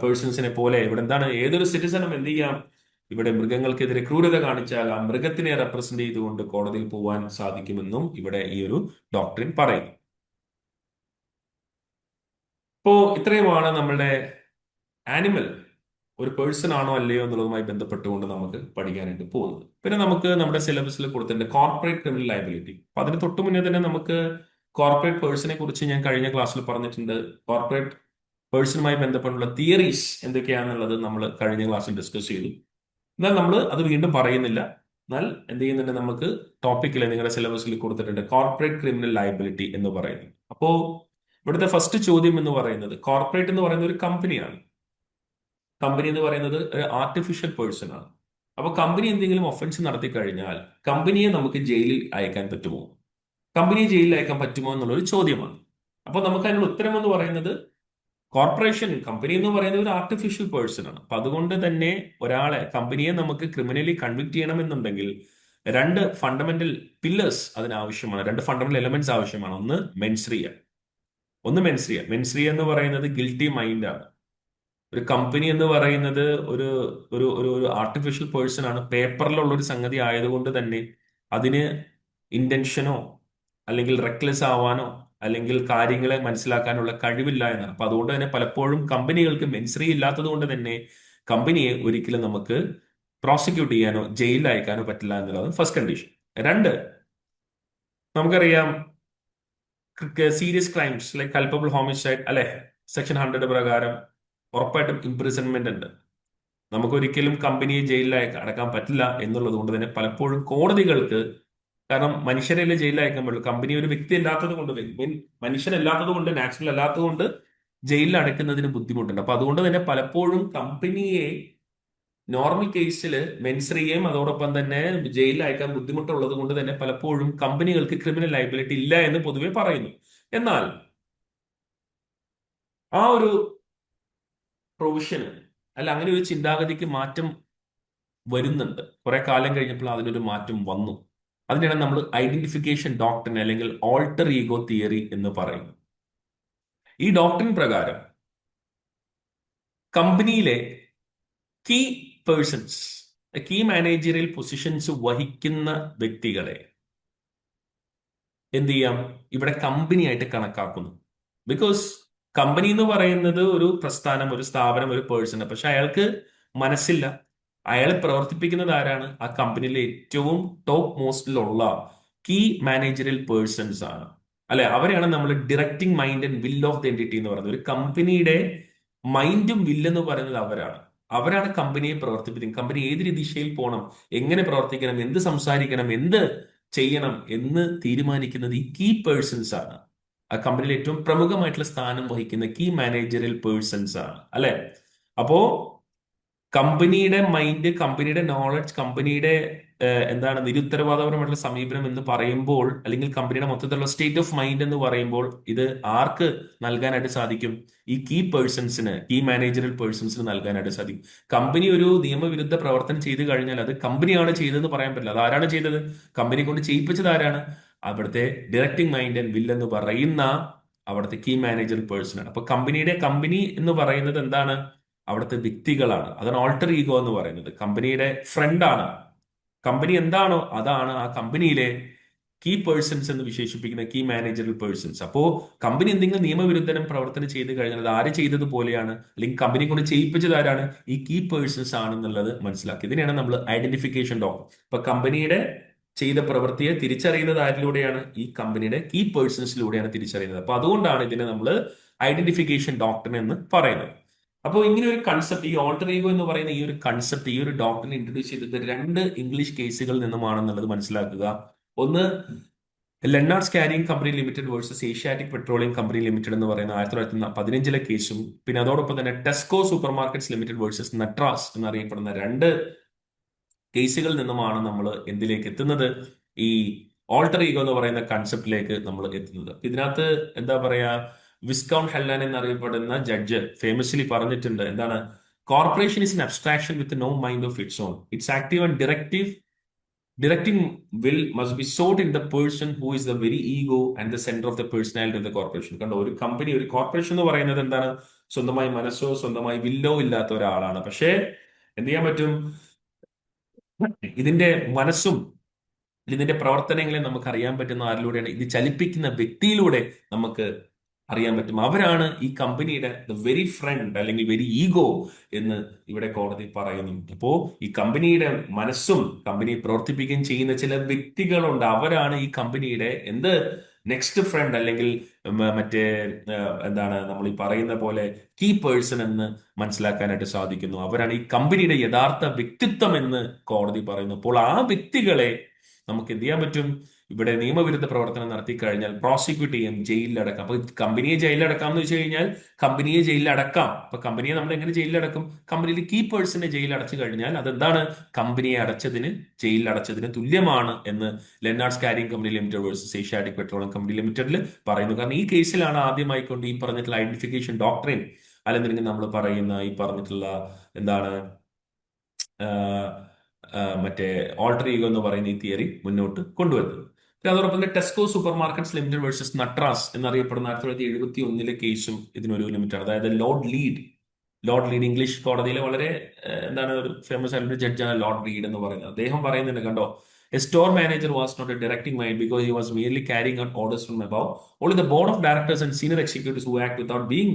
Speaker 1: പേഴ്സൺസിനെ പോലെ ഇവിടെ എന്താണ്, ഏതൊരു സിറ്റിസണും എന്ത് ചെയ്യാം, ഇവിടെ മൃഗങ്ങൾക്കെതിരെ ക്രൂരത കാണിച്ചാൽ ആ മൃഗത്തിനെ റെപ്രസെന്റ് ചെയ്തുകൊണ്ട് കോടതിയിൽ പോവാൻ സാധിക്കുമെന്നും ഇവിടെ ഈ ഒരു ഡോക്ട്രിൻ പറയുന്നു. ഇപ്പോ ഇത്രയുമാണ് നമ്മളുടെ ആനിമൽ ഒരു പേഴ്സൺ ആണോ അല്ലയോ എന്നുള്ളതുമായി ബന്ധപ്പെട്ടുകൊണ്ട് നമുക്ക് പഠിക്കാനായിട്ട് പോകുന്നത്. പിന്നെ നമുക്ക് നമ്മുടെ സിലബസിൽ കൊടുത്തിട്ടുണ്ട് കോർപ്പറേറ്റ് ക്രിമിനൽ ലയബിലിറ്റി. അപ്പൊ അതിന് തൊട്ട് മുന്നേ തന്നെ നമുക്ക് കോർപ്പറേറ്റ് പേഴ്സണെ കുറിച്ച് ഞാൻ കഴിഞ്ഞ ക്ലാസ്സിൽ പറഞ്ഞിട്ടുണ്ട്. കോർപ്പറേറ്റ് പേഴ്സണുമായി ബന്ധപ്പെട്ടുള്ള തിയറീസ് എന്തൊക്കെയാണെന്നുള്ളത് നമ്മൾ കഴിഞ്ഞ ക്ലാസ്സിൽ ഡിസ്കസ് ചെയ്തു. എന്നാൽ നമ്മൾ അത് വീണ്ടും പറയുന്നില്ല. എന്നാൽ എന്ത് ചെയ്യുന്നുണ്ട്, നമുക്ക് ടോപ്പിക്കിൽ നിങ്ങളുടെ സിലബസിൽ കൊടുത്തിട്ടുണ്ട് കോർപ്പറേറ്റ് ക്രിമിനൽ ലയബിലിറ്റി എന്ന് പറയുന്നത്. അപ്പോ ഇവിടുത്തെ ഫസ്റ്റ് ചോദ്യം എന്ന് പറയുന്നത്, കോർപ്പറേറ്റ് എന്ന് പറയുന്ന ഒരു കമ്പനിയാണ്. കമ്പനി എന്ന് പറയുന്നത് ഒരു ആർട്ടിഫിഷ്യൽ പേഴ്സൺ ആണ്. അപ്പൊ കമ്പനി എന്തെങ്കിലും ഒഫൻസ് നടത്തി കഴിഞ്ഞാൽ കമ്പനിയെ നമുക്ക് ജയിലിൽ അയക്കാൻ പറ്റുമോ, കമ്പനിയെ ജയിലിൽ അയക്കാൻ പറ്റുമോ എന്നുള്ളൊരു ചോദ്യമാണ്. അപ്പൊ നമുക്ക് അതിനുള്ള ഉത്തരം എന്ന് പറയുന്നത്, കമ്പനി എന്ന് പറയുന്നത് ഒരു ആർട്ടിഫിഷ്യൽ പേഴ്സൺ ആണ്. അപ്പൊ അതുകൊണ്ട് തന്നെ കമ്പനിയെ നമുക്ക് ക്രിമിനലി കൺവിക്ട് ചെയ്യണമെന്നുണ്ടെങ്കിൽ രണ്ട് ഫണ്ടമെന്റൽ പില്ലേഴ്സ് അതിനാവശ്യമാണ്, രണ്ട് ഫണ്ടമെന്റൽ എലമെന്റ്സ് ആവശ്യമാണ്. ഒന്ന് മെൻസ്രിയ എന്ന് പറയുന്നത് ഗിൽറ്റി മൈൻഡ് ആണ്. ഒരു കമ്പനി എന്ന് പറയുന്നത് ഒരു ഒരു ഒരു ആർട്ടിഫിഷ്യൽ പേഴ്സൺ ആണ്. പേപ്പറിലുള്ള ഒരു സംഗതി ആയതുകൊണ്ട് തന്നെ അതിന് ഇന്റൻഷനോ അല്ലെങ്കിൽ റെക്ലെസ് ആവാനോ അല്ലെങ്കിൽ കാര്യങ്ങളെ മനസ്സിലാക്കാനുള്ള കഴിവില്ല എന്നാണ്. അപ്പൊ അതുകൊണ്ട് തന്നെ പലപ്പോഴും കമ്പനികൾക്ക് മെൻസറി ഇല്ലാത്തത് കൊണ്ട് തന്നെ കമ്പനിയെ ഒരിക്കലും നമുക്ക് പ്രോസിക്യൂട്ട് ചെയ്യാനോ ജയിലിൽ അയക്കാനോ പറ്റില്ല എന്നുള്ളതാണ് ഫസ്റ്റ് കണ്ടീഷൻ. രണ്ട്, നമുക്കറിയാം serious crimes like culpable homicide അല്ലെ, സെക്ഷൻ 100 പ്രകാരം ഉറപ്പായിട്ടും ഇംപ്രിസൺമെന്റ് ഉണ്ട്. നമുക്കൊരിക്കലും കമ്പനിയെ ജയിലിൽ അടക്കാൻ പറ്റില്ല എന്നുള്ളത് കൊണ്ട് തന്നെ പലപ്പോഴും കോടതികൾക്ക്, കാരണം മനുഷ്യരല്ലേ ജയിലിൽ അയക്കാൻ പറ്റുള്ളൂ, കമ്പനി ഒരു വ്യക്തി അല്ലാത്തത് കൊണ്ട്, മനുഷ്യനല്ലാത്തത് കൊണ്ട്, നാച്ചുറൽ അല്ലാത്തത് കൊണ്ട് ജയിലിൽ അടയ്ക്കുന്നതിന് ബുദ്ധിമുട്ടുണ്ട്. അപ്പൊ അതുകൊണ്ട് തന്നെ പലപ്പോഴും കമ്പനിയെ നോർമൽ കേസിൽ മെൻസറിയെയും അതോടൊപ്പം തന്നെ ജയിലിൽ അയക്കാൻ ബുദ്ധിമുട്ടുള്ളത് കൊണ്ട് തന്നെ പലപ്പോഴും കമ്പനികൾക്ക് ക്രിമിനൽ ലയബിലിറ്റി ഇല്ല എന്ന് പൊതുവെ പറയുന്നു. എന്നാൽ ആ ഒരു പ്രൊവിഷന് അല്ല അങ്ങനെ ഒരു ചിന്താഗതിക്ക് മാറ്റം വരുന്നുണ്ട്. കുറെ കാലം കഴിഞ്ഞപ്പോൾ അതിനൊരു മാറ്റം വന്നു. അതിനാണ് നമ്മൾ ഐഡന്റിഫിക്കേഷൻ ഡോക്ട്രിൻ അല്ലെങ്കിൽ ഓൾട്ടർ ഈഗോ തിയറി എന്ന് പറയുന്നത്. ഈ ഡോക്ട്രിൻ പ്രകാരം കമ്പനിയിലെ key persons, key managerial positions വഹിക്കുന്ന വ്യക്തികളെ എന്ത് ചെയ്യാം, ഇവിടെ കമ്പനി ആയിട്ട് കണക്കാക്കുന്നു. ബിക്കോസ് കമ്പനി എന്ന് പറയുന്നത് ഒരു പ്രസ്ഥാനം, ഒരു സ്ഥാപനം, ഒരു പേഴ്സൺ. പക്ഷെ അയാൾക്ക് മനസ്സില്ല. അയാൾ പ്രവർത്തിപ്പിക്കുന്നത് ആരാണ്? ആ കമ്പനിയിലെ ഏറ്റവും ടോപ്പ് മോസ്റ്റിലുള്ള കീ മാനേജറിയൽ പേഴ്സൺസ് ആണ്. അല്ലെ, അവരെയാണ് നമ്മൾ directing mind and will of the entity എന്ന് പറയുന്നത്. ഒരു കമ്പനിയുടെ മൈൻഡും വില്ലെന്ന് പറയുന്നത് അവരാണ്. അവരാണ് കമ്പനിയെ പ്രവർത്തിപ്പിക്കുന്നത്. കമ്പനി ഏത് ദിശയിൽ പോകണം, എങ്ങനെ പ്രവർത്തിക്കണം, എന്ത് സംസാരിക്കണം, എന്ത് ചെയ്യണം എന്ന് തീരുമാനിക്കുന്നത് ഈ കീ പേഴ്സൺസ് ആണ്. ആ കമ്പനിയിൽ ഏറ്റവും പ്രമുഖമായിട്ടുള്ള സ്ഥാനം വഹിക്കുന്ന കീ മാനേജറിയൽ പേഴ്സൺസ് ആണ്, അല്ലെ? അപ്പോ കമ്പനിയുടെ മൈൻഡ്, കമ്പനിയുടെ നോളജ്, കമ്പനിയുടെ എന്താണ് നിരുത്തരവാദപരമായിട്ടുള്ള സമീപനം എന്ന് പറയുമ്പോൾ, അല്ലെങ്കിൽ കമ്പനിയുടെ മൊത്തത്തിലുള്ള സ്റ്റേറ്റ് ഓഫ് മൈൻഡ് എന്ന് പറയുമ്പോൾ, ഇത് ആർക്ക് നൽകാനായിട്ട് സാധിക്കും? ഈ കീ പേഴ്സൺസിന്, കീ മാനേജറൽ പേഴ്സൺസിന് നൽകാനായിട്ട് സാധിക്കും. കമ്പനി ഒരു നിയമവിരുദ്ധ പ്രവർത്തനം ചെയ്തു കഴിഞ്ഞാൽ അത് കമ്പനിയാണ് ചെയ്തതെന്ന് പറയാൻ പറ്റില്ല. അത് ആരാണ് ചെയ്തത്? കമ്പനി കൊണ്ട് ചെയ്യിപ്പിച്ചത് ആരാണ്? അവിടുത്തെ ഡയറക്റ്റിംഗ് മൈൻഡ് ആൻഡ് വിൽ എന്ന് പറയുന്ന അവിടുത്തെ കീ മാനേജർ പേഴ്സൺ ആണ്. അപ്പൊ കമ്പനി എന്ന് പറയുന്നത് എന്താണ്? അവിടുത്തെ വ്യക്തികളാണ്. അതാണ് ഓൾട്ടർ ഈഗോ എന്ന് പറയുന്നത്. കമ്പനിയുടെ ഫ്രണ്ടാണ്. കമ്പനി എന്താണോ അതാണ് ആ കമ്പനിയിലെ കീ പേഴ്സൺസ് എന്ന് വിശേഷിപ്പിക്കുന്ന കീ മാനേജറൽ പേഴ്സൺസ്. അപ്പോ കമ്പനി എന്തെങ്കിലും നിയമവിരുദ്ധനം പ്രവർത്തനം ചെയ്ത് കഴിഞ്ഞാൽ അത് ആര് ചെയ്തതുപോലെയാണ്, അല്ലെങ്കിൽ കമ്പനി കൊണ്ട് ചെയ്യിപ്പിച്ചത് ആരാണ്? ഈ കീ പേഴ്സൺസ് ആണെന്നുള്ളത് മനസ്സിലാക്കി. ഇതിനെയാണ് നമ്മൾ ഐഡന്റിഫിക്കേഷൻ ഡോക്ടർ. ഇപ്പൊ കമ്പനിയുടെ ചെയ്ത പ്രവൃത്തിയെ തിരിച്ചറിയുന്നത് ആരിലൂടെയാണ്? ഈ കമ്പനിയുടെ കീ പേഴ്സൺസിലൂടെയാണ് തിരിച്ചറിയുന്നത്. അപ്പൊ അതുകൊണ്ടാണ് ഇതിനെ നമ്മൾ ഐഡന്റിഫിക്കേഷൻ ഡോക്ടർ എന്ന് പറയുന്നത്. അപ്പോൾ ഇങ്ങനെ ഒരു കൺസെപ്റ്റ്, ഈ ഓൾട്ടർ ഈഗോ എന്ന് പറയുന്ന ഈ ഒരു കൺസെപ്റ്റ്, ഈ ഒരു ഡോക്ടറിനെ ഇൻട്രൊഡ്യൂസ് ചെയ്തത് രണ്ട് ഇംഗ്ലീഷ് കേസുകളിൽ നിന്നുമാണെന്നുള്ളത് മനസ്സിലാക്കുക. ഒന്ന് Lennard's carrying company limited versus Asiatic petroleum company limited എന്ന് പറയുന്ന 1915 കേസും, പിന്നെ അതോടൊപ്പം തന്നെ Tesco super markets limited versus Nattrass എന്നറിയപ്പെടുന്ന രണ്ട് കേസുകളിൽ നിന്നുമാണ് നമ്മൾ എന്തിലേക്ക് എത്തുന്നത്? ഈ ഓൾട്ടർ ഈഗോ എന്ന് പറയുന്ന കൺസെപ്റ്റിലേക്ക് നമ്മൾ എത്തുന്നത്. ഇതിനകത്ത് എന്താ പറയാ, വിസ്കൗൺ ഹെല്ലാൻ എന്നറിയപ്പെടുന്ന ജഡ്ജ് ഫേമസ്ലി പറഞ്ഞിട്ടുണ്ട്. എന്താണ്? Corporation is an abstraction with no mind of its own. Its active and directing will must be sought in the person who is the very ego and the center of the personality of the corporation. കണ്ടോ, ഒരു company, ഒരു corporation എന്ന് പറയുന്നത് എന്താണ്? സ്വന്തമായി മനസ്സോ സ്വന്തമായി willow ഇല്ലാത്ത ഒരാളാണ്. പക്ഷേ എന്ത് ചെയ്യാൻ പറ്റും? ഇതിന്റെ മനസ്സും ഇതിന്റെ പ്രവർത്തനങ്ങളെ നമുക്ക് അറിയാൻ പറ്റുന്ന ആരിലൂടെയാണ്? ഇത് ചലിപ്പിക്കുന്ന വ്യക്തിയിലൂടെ നമുക്ക് അറിയാൻ പറ്റും. അവരാണ് ഈ കമ്പനിയുടെ വെരി ഫ്രണ്ട് അല്ലെങ്കിൽ വെരി ഈഗോ എന്ന് ഇവിടെ കോടതി പറയുന്നു. അപ്പോ ഈ കമ്പനിയുടെ മനസ്സും കമ്പനിയെ പ്രവർത്തിപ്പിക്കുകയും ചെയ്യുന്ന ചില വ്യക്തികളുണ്ട്. അവരാണ് ഈ കമ്പനിയുടെ നെക്സ്റ്റ് ഫ്രണ്ട് അല്ലെങ്കിൽ മറ്റേ എന്താണ് നമ്മൾ ഈ പറയുന്ന പോലെ കീ പേഴ്സൺ എന്ന് മനസ്സിലാക്കാനായിട്ട് സാധിക്കുന്നു. അവരാണ് ഈ കമ്പനിയുടെ യഥാർത്ഥ വ്യക്തിത്വം എന്ന് കോടതി പറയുന്നു. അപ്പോൾ ആ വ്യക്തികളെ നമുക്ക് എന്ത് ചെയ്യാൻ പറ്റും? ഇവിടെ നിയമവിരുദ്ധ പ്രവർത്തനം നടത്തി കഴിഞ്ഞാൽ പ്രോസിക്യൂട്ട് ചെയ്യാം, ജയിലിലടക്കാം. അപ്പൊ കമ്പനിയെ ജയിലിലടക്കാം എന്ന് വെച്ച് കഴിഞ്ഞാൽ കമ്പനിയെ ജയിലിലടക്കാം. അപ്പൊ കമ്പനിയെ നമ്മൾ എങ്ങനെ ജയിലിലടക്കും? കമ്പനിയിൽ കീ പേഴ്സണെ ജയിലടച്ചു കഴിഞ്ഞാൽ അതെന്താണ്? കമ്പനിയെ ജയിലിലടച്ചതിന് തുല്യമാണ് എന്ന് Lennard's carrying company limited versus Asiatic petroleum company ലിമിറ്റഡിൽ പറയുന്നു. കാരണം ഈ കേസിലാണ് ആദ്യമായിക്കൊണ്ട് ഈ പറഞ്ഞിട്ടുള്ള ഐഡന്റിഫിക്കേഷൻ ഡോക്ട്രിൻ, അല്ലെങ്കിൽ നമ്മൾ പറയുന്ന ഈ പറഞ്ഞിട്ടുള്ള എന്താണ് മറ്റേ ഓൾട്ടർ ഈഗോ എന്ന് പറയുന്ന ഈ തിയറി മുന്നോട്ട് കൊണ്ടുവരുന്നത്. അതോടൊപ്പം തന്നെ Tesco super markets limited versus Nattrass എന്നറിയപ്പെടുന്ന 1971 കേസും ഇതിനൊരു ലിമിറ്റാണ്. അതായത് ലോർഡ് ലീഡ് ഇംഗ്ലീഷ് കോടതിയിലെ വളരെ എന്താണ് ഒരു ഫേമസ് ആയിട്ടുള്ള ജഡ്ജാണ് ലോർഡ് ലീഡ് എന്ന് പറയുന്നത്. അദ്ദേഹം പറയുന്നുണ്ട്, കണ്ടോ, a store manager was not a directing mind because he was merely carrying out orders from above. Only the board of directors and senior executives who act without being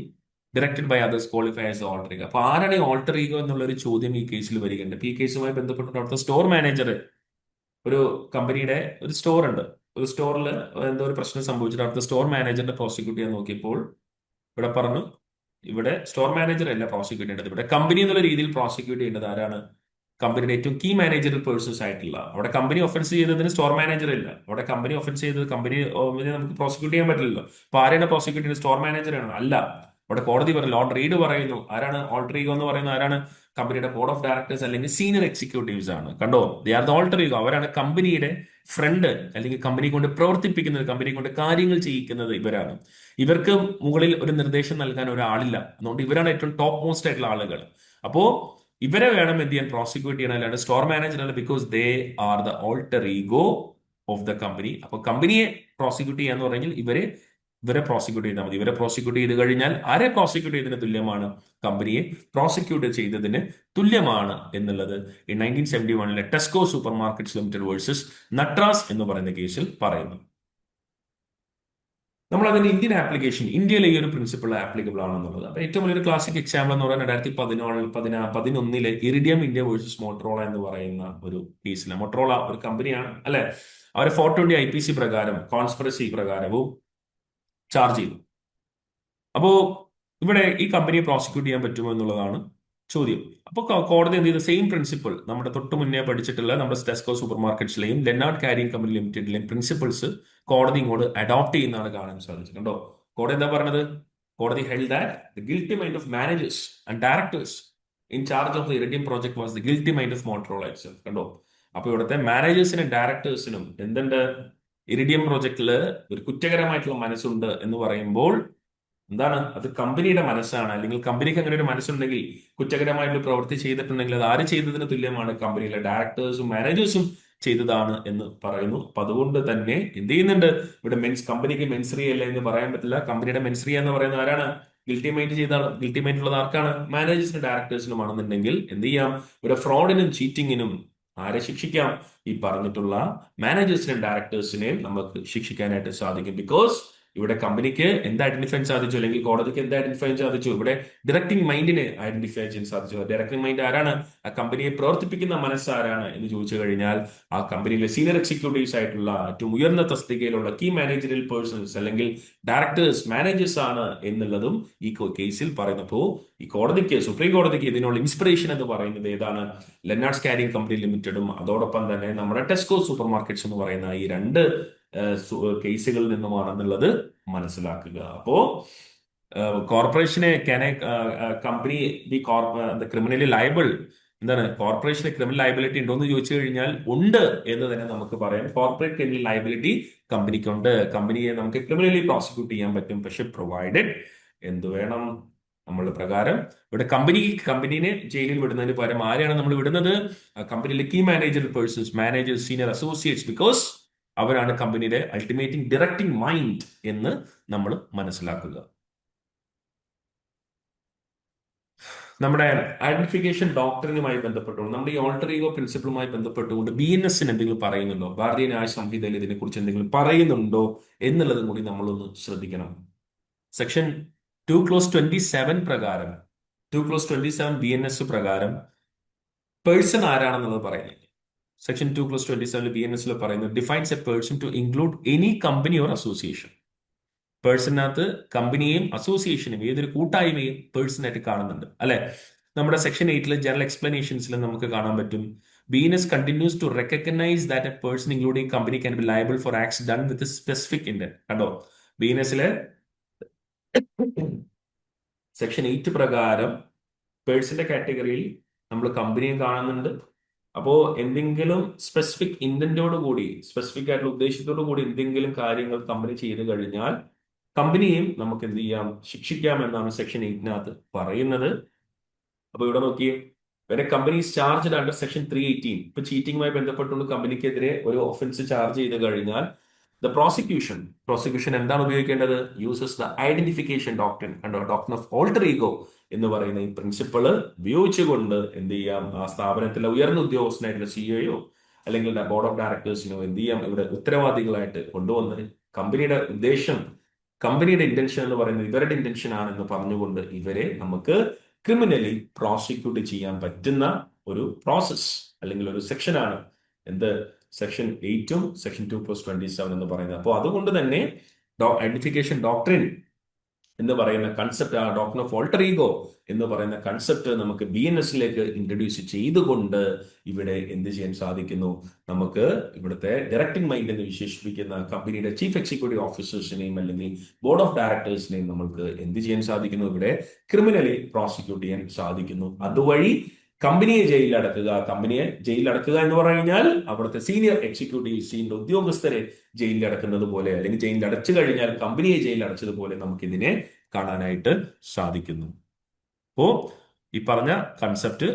Speaker 1: directed by others qualify as alter ego. അപ്പൊ ആരാണ് ഈ alter ego എന്നുള്ള ഒരു ചോദ്യം ഈ കേസിൽ വരികയുണ്ട്. ഈ കേസുമായി ബന്ധപ്പെട്ടിട്ട് അവിടുത്തെ സ്റ്റോർ മാനേജർ, ഒരു കമ്പനിയുടെ ഒരു സ്റ്റോർ ഉണ്ട്, ഒരു സ്റ്റോറിൽ എന്തോ ഒരു പ്രശ്നം സംഭവിച്ചിട്ട് അവിടുത്തെ സ്റ്റോർ മാനേജറിനെ പ്രോസിക്യൂട്ട് ചെയ്യാൻ നോക്കിയപ്പോൾ ഇവിടെ പറഞ്ഞു, ഇവിടെ സ്റ്റോർ മാനേജർ അല്ല പ്രോസിക്യൂട്ട് ചെയ്യേണ്ടത്, ഇവിടെ കമ്പനി എന്നുള്ള രീതിയിൽ പ്രോസിക്യൂട്ട് ചെയ്യേണ്ടത് ആരാണ്? കമ്പനിയുടെ ഏറ്റവും കീ മാനേജറൽ പേഴ്സൺസ് ആയിട്ടുള്ള. അവിടെ കമ്പനി ഒഫൻസ് ചെയ്തതിന് സ്റ്റോർ മാനേജർ ഇല്ല. അവിടെ കമ്പനി ഒഫൻസ് ചെയ്തത് കമ്പനി നമുക്ക് പ്രോസിക്യൂട്ട് ചെയ്യാൻ പറ്റില്ലല്ലോ. അപ്പൊ ആരെയാണ് പ്രോസിക്യൂട്ട് ചെയ്യുന്നത്? സ്റ്റോർ മാനേജറാണ്? അല്ല, അവിടെ കോടതി പറയുന്നു, ലോർഡ് റീഡ് പറയുന്നു, ആരാണ് ഓൾട്ടർ ഈഗോ എന്ന് പറയുന്നത്? ആരാണ്? കമ്പനിയുടെ ബോർഡ് ഓഫ് ഡയറക്ടേഴ്സ് അല്ലെങ്കിൽ സീനിയർ എക്സിക്യൂട്ടീവ്സ് ആണ്. കണ്ടോ, they are the alter ego. അവരാണ് കമ്പനിയുടെ ഫ്രണ്ട്, അല്ലെങ്കിൽ കമ്പനി കൊണ്ട് പ്രവർത്തിപ്പിക്കുന്നത്, കമ്പനി കൊണ്ട് കാര്യങ്ങൾ ചെയ്യിക്കുന്നത് ഇവരാണ്. ഇവർക്ക് മുകളിൽ ഒരു നിർദ്ദേശം നൽകാൻ ഒരാളില്ല. അതുകൊണ്ട് ഇവരാണ് ഏറ്റവും ടോപ്പ് മോസ്റ്റ് ആയിട്ടുള്ള ആളുകൾ. അപ്പോ ഇവരെ വേണം എന്ത് ചെയ്യാൻ? പ്രോസിക്യൂട്ട് ചെയ്യാൻ. അല്ലാണ്ട് സ്റ്റോർ മാനേജർ അല്ല, because they are the alter ego of the company. അപ്പൊ കമ്പനിയെ പ്രോസിക്യൂട്ട് ചെയ്യാന്ന് പറഞ്ഞാൽ ഇവരെ പ്രോസിക്യൂട്ട് ചെയ്താൽ മതി. ഇവരെ പ്രോസിക്യൂട്ട് ചെയ്ത് കഴിഞ്ഞാൽ ആരെ പ്രോസിക്യൂട്ട് ചെയ്തതിന് തുല്യമാണ്? കമ്പനിയെ പ്രോസിക്യൂട്ട് ചെയ്തതിന് തുല്യമാണ് എന്നുള്ളത് ഈ 1971 Tesco super markets limited versus Nattrass എന്ന് പറയുന്ന കേസിൽ പറയുന്നു. നമ്മൾ അതിന്റെ ഇന്ത്യൻ ആപ്ലിക്കേഷൻ, ഇന്ത്യയിലെ ഈ ഒരു പ്രിൻസിപ്പിൾ ആപ്ലിക്കബിൾ ആണെന്നുള്ളത്. അപ്പൊ ഏറ്റവും വലിയൊരു ക്ലാസിക് എക്സാമ്പിൾ എന്ന് പറയുന്നത് 2011 ഇറിഡിയം ഇന്ത്യ വേഴ്സസ് മോട്ടറോള എന്ന് പറയുന്ന ഒരു കേസിലാണ്. മോട്ടറോള ഒരു കമ്പനിയാണ്, അല്ലെ? അവരെ 420 IPC പ്രകാരം, കോൺസ്പിറസി പ്രകാരവും ചാർജ് ചെയ്തു. അപ്പോ ഇവിടെ ഈ കമ്പനിയെ പ്രോസിക്യൂട്ട് ചെയ്യാൻ പറ്റുമോ എന്നുള്ളതാണ് ചോദ്യം. അപ്പോൾ കോടതി എന്ത് ചെയ്തു? സെയിം പ്രിൻസിപ്പിൾ നമ്മുടെ തൊട്ട് മുന്നേ പഠിച്ചിട്ടുള്ള നമ്മുടെ ടെസ്കോ സൂപ്പർ മാർക്കറ്റ്സിലെയും ലെനാർഡ് കാരിങ് കമ്പനി ലിമിറ്റഡിലെയും പ്രിൻസിപ്പിൾസ് കോടതി ഇങ്ങോട്ട് അഡോപ്റ്റ് ചെയ്യുന്നതാണ് കാണാൻ സാധിച്ചത്. കണ്ടോ, കോടതി എന്താ പറഞ്ഞത്? കോടതി held that the guilty mind of managers and directors in charge of the Iridium project was the guilty mind of Motorola itself. കണ്ടോ, അപ്പൊ ഇവിടുത്തെ മാനേജേഴ്സിനും ഡയറക്ടേഴ്സിനും എന്തുണ്ട്? ഇറിഡിയം പ്രോജക്റ്റില് ഒരു കുറ്റകരമായിട്ടുള്ള മനസ്സുണ്ട് എന്ന് പറയുമ്പോൾ എന്താണ്? അത് കമ്പനിയുടെ മനസ്സാണ്. അല്ലെങ്കിൽ കമ്പനിക്ക് അങ്ങനെ ഒരു മനസ്സുണ്ടെങ്കിൽ, കുറ്റകരമായിട്ട് പ്രവൃത്തി ചെയ്തിട്ടുണ്ടെങ്കിൽ അത് ആര് ചെയ്തതിന് തുല്യമാണ്? കമ്പനിയിലെ ഡയറക്ടേഴ്സും മാനേജേഴ്സും ചെയ്തതാണ് എന്ന് പറയുന്നു. അപ്പൊ അതുകൊണ്ട് തന്നെ എന്ത് ചെയ്യുന്നുണ്ട് ഇവിടെ? കമ്പനിക്ക് മെൻസറി അല്ല എന്ന് പറയാൻ പറ്റില്ല. കമ്പനിയുടെ മെൻസറി എന്ന് പറയുന്നത് ആരാണ്? ഗിൽറ്റി മൈൻഡ് ഉള്ളത് ആർക്കാണ്? മാനേജേഴ്സിനും ഡയറക്ടേഴ്സിനും ആണെന്നുണ്ടെങ്കിൽ എന്ത് ചെയ്യാം? ഇവിടെ ഫ്രോഡിനും ചീറ്റിങ്ങിനും ആരെ ശിക്ഷിക്കാം? ഈ പറഞ്ഞിട്ടുള്ള മാനേജേഴ്സിനെയും ഡയറക്ടേഴ്സിനെയും നമുക്ക് ശിക്ഷിക്കാനായിട്ട് സാധിക്കും. ബിക്കോസ് ഇവിടെ കമ്പനിക്ക് എന്ത് ഐഡന്റിഫൈ സാധിച്ചു, അല്ലെങ്കിൽ കോടതിക്ക് എന്ത് ഐഡന്റിഫൈ സാധിച്ചു? ഇവിടെ ഡയറക്ടിംഗ് മൈൻഡിനെ ഐഡന്റിഫൈ ചെയ്യാൻ സാധിച്ചു. ഡയറക്ടിംഗ് മൈൻഡ് ആരാണ്? ആ കമ്പനിയെ പ്രവർത്തിപ്പിക്കുന്ന മനസ്സ് ആരാണ് എന്ന് ചോദിച്ചു കഴിഞ്ഞാൽ ആ കമ്പനിയിലെ സീനിയർ എക്സിക്യൂട്ടീവ്സ് ആയിട്ടുള്ള ഏറ്റവും ഉയർന്ന തസ്തികയിലുള്ള കീ മാനേജറിയൽ പേഴ്സൺസ് അല്ലെങ്കിൽ ഡയറക്ടേഴ്സ്, മാനേജേഴ്സ് ആണ് എന്നുള്ളതും ഈ കേസിൽ പറയുന്നപ്പോൾ ഈ കോടതിക്ക്, സുപ്രീം കോടതിക്ക് ഇതിനുള്ള ഇൻസ്പിറേഷൻ എന്ന് പറയുന്നത് ഏതാണ്? ലെനാർഡ് കാരിങ് കമ്പനി ലിമിറ്റഡും അതോടൊപ്പം തന്നെ നമ്മുടെ ടെസ്കോ സൂപ്പർ മാർക്കറ്റ്സ് എന്ന് പറയുന്ന ഈ രണ്ട് കേസുകളിൽ നിന്നുമാണെന്നുള്ളത് മനസ്സിലാക്കുക. അപ്പോ കോർപ്പറേഷനെ കമ്പനി ക്രിമിനലി ലയബിൾ, എന്താണ് കോർപ്പറേഷന് ക്രിമിനൽ ലയബിലിറ്റി ഉണ്ടോ എന്ന് ചോദിച്ചു കഴിഞ്ഞാൽ ഉണ്ട് എന്ന് തന്നെ നമുക്ക് പറയാം. കോർപ്പറേറ്റ് ക്രിമിനൽ ലയബിലിറ്റി കമ്പനിക്കുണ്ട്. കമ്പനിയെ നമുക്ക് ക്രിമിനലി പ്രോസിക്യൂട്ട് ചെയ്യാൻ പറ്റും. പക്ഷെ പ്രൊവൈഡഡ് എന്ത് വേണം? നമ്മളുടെ പ്രകാരം ഇവിടെ കമ്പനീനെ ജയിലിൽ വിടുന്നതിന് പകരം ആരെയാണ് നമ്മൾ വിടുന്നത്? കമ്പനിയിലെ key manager persons, managers, senior associates, because അവരാണ് കമ്പനിയുടെ അൾട്ടിമേറ്റിംഗ് ഡയറക്ടിംഗ് മൈൻഡ് എന്ന് നമ്മൾ മനസ്സിലാക്കുക. നമ്മുടെ ഐഡന്റിഫിക്കേഷൻ ഡോക്ടറിനുമായി ബന്ധപ്പെട്ടുകൊണ്ട്, നമ്മുടെ ഈ ഓൾട്ടർ ഈഗോ പ്രിൻസിപ്പിളുമായി ബന്ധപ്പെട്ടുകൊണ്ട് BNS എന്തെങ്കിലും പറയുന്നുണ്ടോ? ഭാരതീയ ന്യായ സംഹിതയിൽ ഇതിനെക്കുറിച്ച് എന്തെങ്കിലും പറയുന്നുണ്ടോ എന്നുള്ളതും കൂടി നമ്മളൊന്ന് ശ്രദ്ധിക്കണം. സെക്ഷൻ 2 clause 27 പ്രകാരം, 2 clause 27 BNS പ്രകാരം പേഴ്സൺ ആരാണെന്നുള്ളത് പറയുന്നത്. സെക്ഷൻ 2 clause 27 BNS പറയുന്നത് defines a person to include any company or association. പേഴ്സണിനകത്ത് കമ്പനിയെയും അസോസിയേഷനും ഏതൊരു കൂട്ടായ്മയും പേഴ്സണായിട്ട് കാണുന്നുണ്ട്, അല്ലെ? നമ്മുടെ സെക്ഷൻ 8 ജനറൽ എക്സ്പ്ലനേഷൻസിൽ നമുക്ക് കാണാൻ പറ്റും. BNS continues to recognize that a person including company can be liable for acts done with a specific intent. കണ്ടോ, BNSലെ സെക്ഷൻ 8 പ്രകാരം പേഴ്സന്റെ കാറ്റഗറിയിൽ നമ്മൾ കമ്പനിയെ കാണുന്നുണ്ട്. അപ്പോ എന്തെങ്കിലും സ്പെസിഫിക് ഇന്റന്റോട് കൂടി, സ്പെസിഫിക് ആയിട്ടുള്ള ഉദ്ദേശത്തോടു കൂടി എന്തെങ്കിലും കാര്യങ്ങൾ കമ്പനി ചെയ്തു കഴിഞ്ഞാൽ കമ്പനിയും നമുക്ക് എന്ത് ചെയ്യാം? ശിക്ഷിക്കാം എന്നാണ് സെക്ഷൻ 8 പറയുന്നത്. അപ്പൊ ഇവിടെ നോക്കിയേ, വേറെ കമ്പനീസ് ചാർജ് അണ്ടർ സെക്ഷൻ 318. ഇപ്പൊ ചീറ്റിംഗുമായി ബന്ധപ്പെട്ടുകൊണ്ട് കമ്പനിക്കെതിരെ ഒരു ഒഫൻസ് ചാർജ് ചെയ്ത് കഴിഞ്ഞാൽ ദ പ്രോസിക്യൂഷൻ എന്താണ് ഉപയോഗിക്കേണ്ടത്? Uses the identification doctrine. കണ്ടോ, ഡോക്ട്രിൻ ഓഫ് ഓൾട്ടർ ഈഗോ എന്ന് പറയുന്ന ഈ പ്രിൻസിപ്പിള് ഉപയോഗിച്ചുകൊണ്ട് എന്ത് ചെയ്യാം? ആ സ്ഥാപനത്തിലെ ഉയർന്ന ഉദ്യോഗസ്ഥനായിട്ടുള്ള CEO അല്ലെങ്കിൽ ബോർഡ് ഓഫ് ഡയറക്ടേഴ്സിനോ എന്ത് ചെയ്യാം? ഇവിടെ ഉത്തരവാദികളായിട്ട് കൊണ്ടുവന്ന് കമ്പനിയുടെ ഉദ്ദേശം, കമ്പനിയുടെ ഇന്റൻഷൻ എന്ന് പറയുന്നത് ഇവരുടെ ഇന്റൻഷൻ ആണെന്ന് പറഞ്ഞുകൊണ്ട് ഇവരെ നമുക്ക് ക്രിമിനലി പ്രോസിക്യൂട്ട് ചെയ്യാൻ പറ്റുന്ന ഒരു പ്രോസസ് അല്ലെങ്കിൽ ഒരു സെക്ഷനാണ് എന്ത്? സെക്ഷൻ 8 സെക്ഷൻ 2 clause 27 എന്ന് പറയുന്നത്. അപ്പോൾ അതുകൊണ്ട് തന്നെ ഐഡന്റിഫിക്കേഷൻ ഡോക്ട്രിൻ എന്ന് പറയുന്ന കൺസെപ്റ്റ്, ആ ഡോക്ടർ ഓഫ് ഓൾട്ടർ ഈഗോ എന്ന് പറയുന്ന കൺസെപ്റ്റ് നമുക്ക് BNSലേക്ക് ഇൻട്രൊഡ്യൂസ് ചെയ്തുകൊണ്ട് ഇവിടെ എന്ത് ചെയ്യാൻ സാധിക്കുന്നു? നമുക്ക് ഇവിടുത്തെ ഡയറക്ടിംഗ് മൈൻഡ് എന്ന് വിശേഷിപ്പിക്കുന്ന കമ്പനിയുടെ ചീഫ് എക്സിക്യൂട്ടീവ് ഓഫീസേഴ്സിനെയും അല്ലെങ്കിൽ ബോർഡ് ഓഫ് ഡയറക്ടേഴ്സിനെയും നമുക്ക് എന്ത് ചെയ്യാൻ സാധിക്കുന്നു? ഇവിടെ ക്രിമിനലി പ്രോസിക്യൂട്ട് ചെയ്യാൻ സാധിക്കുന്നു. അതുവഴി കമ്പനിയെ ജയിലിലടക്കുക. കമ്പനിയെ ജയിലിലടക്കുക എന്ന് പറഞ്ഞു കഴിഞ്ഞാൽ അവിടുത്തെ സീനിയർ എക്സിക്യൂട്ടീവ്, സീനിയർ ഉദ്യോഗസ്ഥരെ ജയിലിലടക്കുന്നത് പോലെ, അല്ലെങ്കിൽ ജയിലിലടച്ചു കഴിഞ്ഞാൽ കമ്പനിയെ ജയിലിലടച്ചതുപോലെ നമുക്ക് ഇതിനെ കാണാനായിട്ട് സാധിക്കുന്നു. അപ്പോ ഈ പറഞ്ഞ കൺസെപ്റ്റ്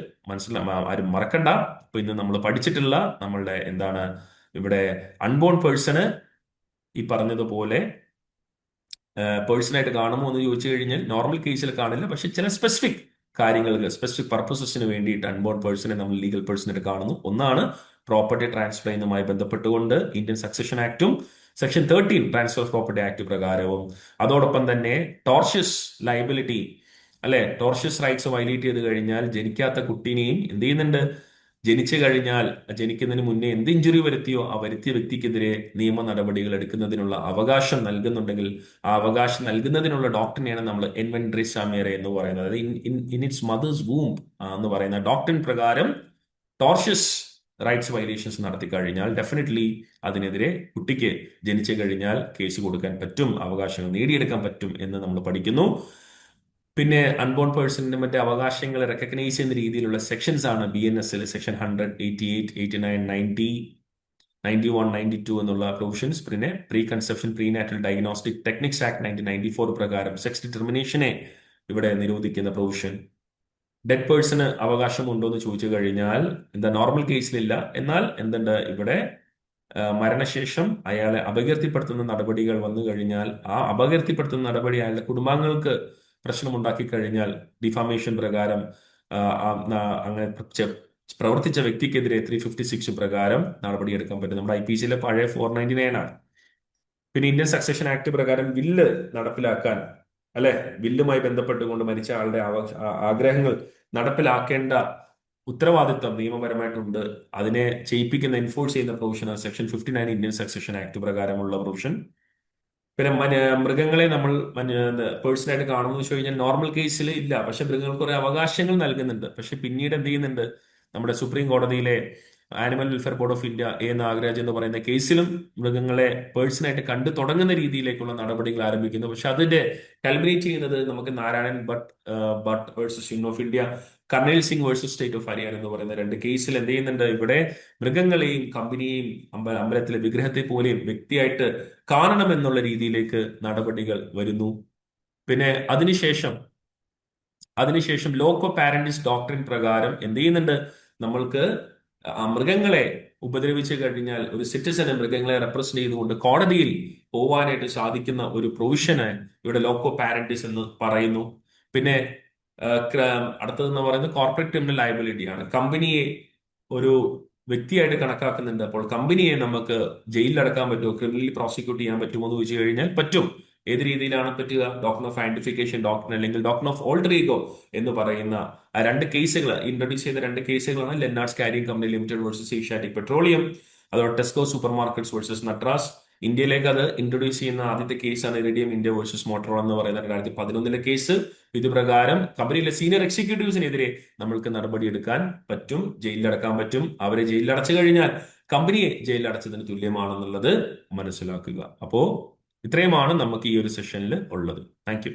Speaker 1: ആരും മറക്കണ്ട. അപ്പൊ ഇന്ന് നമ്മൾ പഠിച്ചിട്ടുള്ള നമ്മളുടെ എന്താണ് ഇവിടെ അൺബോൺ പേഴ്സണ് ഈ പറഞ്ഞതുപോലെ പേഴ്സണായിട്ട് കാണുമോ എന്ന് ചോദിച്ചു കഴിഞ്ഞാൽ നോർമൽ കേസിൽ കാണില്ല. പക്ഷെ ചില സ്പെസിഫിക് കാര്യങ്ങൾക്ക്, സ്പെസിഫിക് പർപ്പസസിന് വേണ്ടിയിട്ട് അൺബോൺ പേഴ്സണെ നമ്മൾ ലീഗൽ പേഴ്സണായിട്ട് കാണുന്നു. ഒന്നാണ് പ്രോപ്പർട്ടി ട്രാൻസ്ഫർ ചെയ്യുന്നതുമായി ബന്ധപ്പെട്ടുകൊണ്ട് ഇന്ത്യൻ സക്സഷൻ ആക്ടും section 13 transfer of property act പ്രകാരവും, അതോടൊപ്പം തന്നെ ടോർഷ്യസ് ലയബിലിറ്റി, അല്ലെ, ടോർഷ്യസ് റൈറ്റ്സ് വയലേറ്റ് ചെയ്ത് കഴിഞ്ഞാൽ ജനിക്കാത്ത കുട്ടീനെയും എന്ത് ചെയ്യുന്നുണ്ട്? ജനിച്ചു കഴിഞ്ഞാൽ ജനിക്കുന്നതിന് മുന്നേ എന്ത് ഇഞ്ചുറി വരുത്തിയോ ആ വരുത്തിയ വ്യക്തിക്കെതിരെ നിയമ നടപടികൾ എടുക്കുന്നതിനുള്ള അവകാശം നൽകുന്നുണ്ടെങ്കിൽ ആ അവകാശം നൽകുന്നതിനുള്ള ഡോക്ടറിനെയാണ് നമ്മൾ ഇൻവെന്ററി സമേറെ എന്ന് പറയുന്നത്. അതായത് ഇൻ ഇറ്റ്സ് മദേഴ്സ് വൂംബ് എന്ന് പറയുന്ന ഡോക്ടറിൻ പ്രകാരം ടോർഷ്യസ് റൈറ്റ്സ് വയലേഷൻസ് നടത്തി കഴിഞ്ഞാൽ ഡെഫിനറ്റ്ലി അതിനെതിരെ കുട്ടിക്ക് ജനിച്ചു കഴിഞ്ഞാൽ കേസ് കൊടുക്കാൻ പറ്റും, അവകാശങ്ങൾ നേടിയെടുക്കാൻ പറ്റും എന്ന് നമ്മൾ പഠിക്കുന്നു. പിന്നെ അൺബോൺ പേഴ്സണിന്റെ മറ്റേ അവകാശങ്ങൾ റെക്കഗ്നൈസ് ചെയ്യുന്ന രീതിയിലുള്ള സെക്ഷൻസ് ആണ് BNSൽ സെക്ഷൻ 100, 88, 89, 90, 91, 92 എന്നുള്ള പ്രൊവിഷൻസ്. പിന്നെ pre conception prenatal diagnostic techniques act 1994 പ്രകാരം സെക്സ് ഡിറ്റർമിനേഷനെ ഇവിടെ നിരോധിക്കുന്ന പ്രൊവിഷൻ. ഡെഡ് പേഴ്സണ് അവകാശമുണ്ടോ എന്ന് ചോദിച്ചു കഴിഞ്ഞാൽ എന്താ നോർമൽ കേസിലില്ല. എന്നാൽ എന്തുണ്ട് ഇവിടെ മരണശേഷം അയാളെ അപകീർത്തിപ്പെടുത്തുന്ന നടപടികൾ വന്നു കഴിഞ്ഞാൽ ആ അപകീർത്തിപ്പെടുത്തുന്ന നടപടി അയാളുടെ കുടുംബാംഗങ്ങൾക്ക് പ്രശ്നമുണ്ടാക്കി കഴിഞ്ഞാൽ ഡിഫാമേഷൻ പ്രകാരം അങ്ങനെ പ്രവർത്തിച്ച വ്യക്തിക്കെതിരെ 356 പ്രകാരം നടപടിയെടുക്കാൻ പറ്റും. നമ്മുടെ IPCയിലെ പഴയ 499 ആണ്. പിന്നെ ഇന്ത്യൻ സക്സഷൻ ആക്ട് പ്രകാരം വില്ല് നടപ്പിലാക്കാൻ, അല്ലെ, വില്ലുമായി ബന്ധപ്പെട്ടുകൊണ്ട് മരിച്ച ആളുടെ ആഗ്രഹങ്ങൾ നടപ്പിലാക്കേണ്ട ഉത്തരവാദിത്വം നിയമപരമായിട്ടുണ്ട്. അതിനെ ചെയ്യിപ്പിക്കുന്ന എൻഫോഴ്സ് ചെയ്യുന്ന provision section 59 Indian succession act പ്രകാരമുള്ള പ്രൊവിഷൻ. പിന്നെ മൃഗങ്ങളെ നമ്മൾ പേഴ്സണായിട്ട് കാണുമെന്ന് വെച്ച് കഴിഞ്ഞാൽ നോർമൽ കേസിൽ ഇല്ല, പക്ഷെ മൃഗങ്ങൾക്ക് കുറെ അവകാശങ്ങൾ നൽകുന്നുണ്ട്. പക്ഷെ പിന്നീട് എന്ത് ചെയ്യുന്നുണ്ട്? നമ്മുടെ സുപ്രീം കോടതിയിലെ animal welfare board of India Nagaraj എന്ന് പറയുന്ന കേസിലും മൃഗങ്ങളെ പേഴ്സണായിട്ട് കണ്ടു തുടങ്ങുന്ന രീതിയിലേക്കുള്ള നടപടികൾ ആരംഭിക്കുന്നു. പക്ഷെ അതിന്റെ കൽമിനേറ്റ് ചെയ്യുന്നത് നമുക്ക് Narayanan Bhat versus union of India, Karnail Singh versus state of Haryana എന്ന് പറയുന്ന രണ്ട് കേസിൽ എന്ത് ചെയ്യുന്നുണ്ട്? ഇവിടെ മൃഗങ്ങളെയും കമ്പനിയെയും അമ്പലത്തിലെ വിഗ്രഹത്തെ പോലെയും വ്യക്തിയായിട്ട് കാണണമെന്നുള്ള രീതിയിലേക്ക് നടപടികൾ വരുന്നു. പിന്നെ അതിനുശേഷം ലോക്കോ പാരന്റിസ് ഡോക്ട്രിൻ പ്രകാരം എന്ത് ചെയ്യുന്നുണ്ട്? നമ്മൾക്ക് മൃഗങ്ങളെ ഉപദ്രവിച്ചു കഴിഞ്ഞാൽ ഒരു സിറ്റിസന് മൃഗങ്ങളെ റെപ്രസെന്റ് ചെയ്തുകൊണ്ട് കോടതിയിൽ പോവാനായിട്ട് സാധിക്കുന്ന ഒരു പ്രൊവിഷന് ഇവിടെ ലോക്കോ പാരന്റിസ് എന്ന് പറയുന്നു. പിന്നെ അടുത്തതെന്ന് പറയുന്നത് കോർപ്പറേറ്റ് ക്രിമിനൽ ലയബിലിറ്റി ആണ്. കമ്പനിയെ ഒരു വ്യക്തിയായിട്ട് കണക്കാക്കുന്നുണ്ട്. അപ്പോൾ കമ്പനിയെ നമുക്ക് ജയിലിലടക്കാൻ പറ്റുമോ, ക്രിമിനലി പ്രോസിക്യൂട്ട് ചെയ്യാൻ പറ്റുമോ എന്ന് ചോദിച്ചു കഴിഞ്ഞാൽ പറ്റും. ഏത് രീതിയിലാണ് പറ്റുക? ഡോക്ടർ ഓഫ് ഐഡന്റിഫിക്കേഷൻ ഡോക്ടർ അല്ലെങ്കിൽ ഡോക്ടർ ഓഫ് ഓൾട്ടർ ഈഗോ എന്ന് പറയുന്ന ആ രണ്ട് കേസുകൾ, ഇൻട്രൊഡ്യൂസ് ചെയ്ത രണ്ട് കേസുകളാണ് Lennard's carrying company limited versus Asiatic petroleum, അതോടെ Tesco super markets versus Nattrass. ഇന്ത്യയിലേക്ക് അത് ഇൻട്രൊഡ്യൂസ് ചെയ്യുന്ന ആദ്യത്തെ കേസാണ് ഇറിഡിയം ഇന്ത്യ വേഴ്സസ് മോട്ടറോള എന്ന് പറയുന്ന 2011 കേസ്. ഇത് പ്രകാരം കമ്പനിയിലെ സീനിയർ എക്സിക്യൂട്ടീവ്സിനെതിരെ നമ്മൾക്ക് നടപടിയെടുക്കാൻ പറ്റും, ജയിലിലടക്കാൻ പറ്റും. അവരെ ജയിലിലടച്ചു കഴിഞ്ഞാൽ കമ്പനിയെ ജയിലിലടച്ചതിന് തുല്യമാണെന്നുള്ളത് മനസ്സിലാക്കുക. അപ്പോ ഇത്രയുമാണ് നമുക്ക് ഈ ഒരു സെഷനിൽ ഉള്ളത്. Thank you.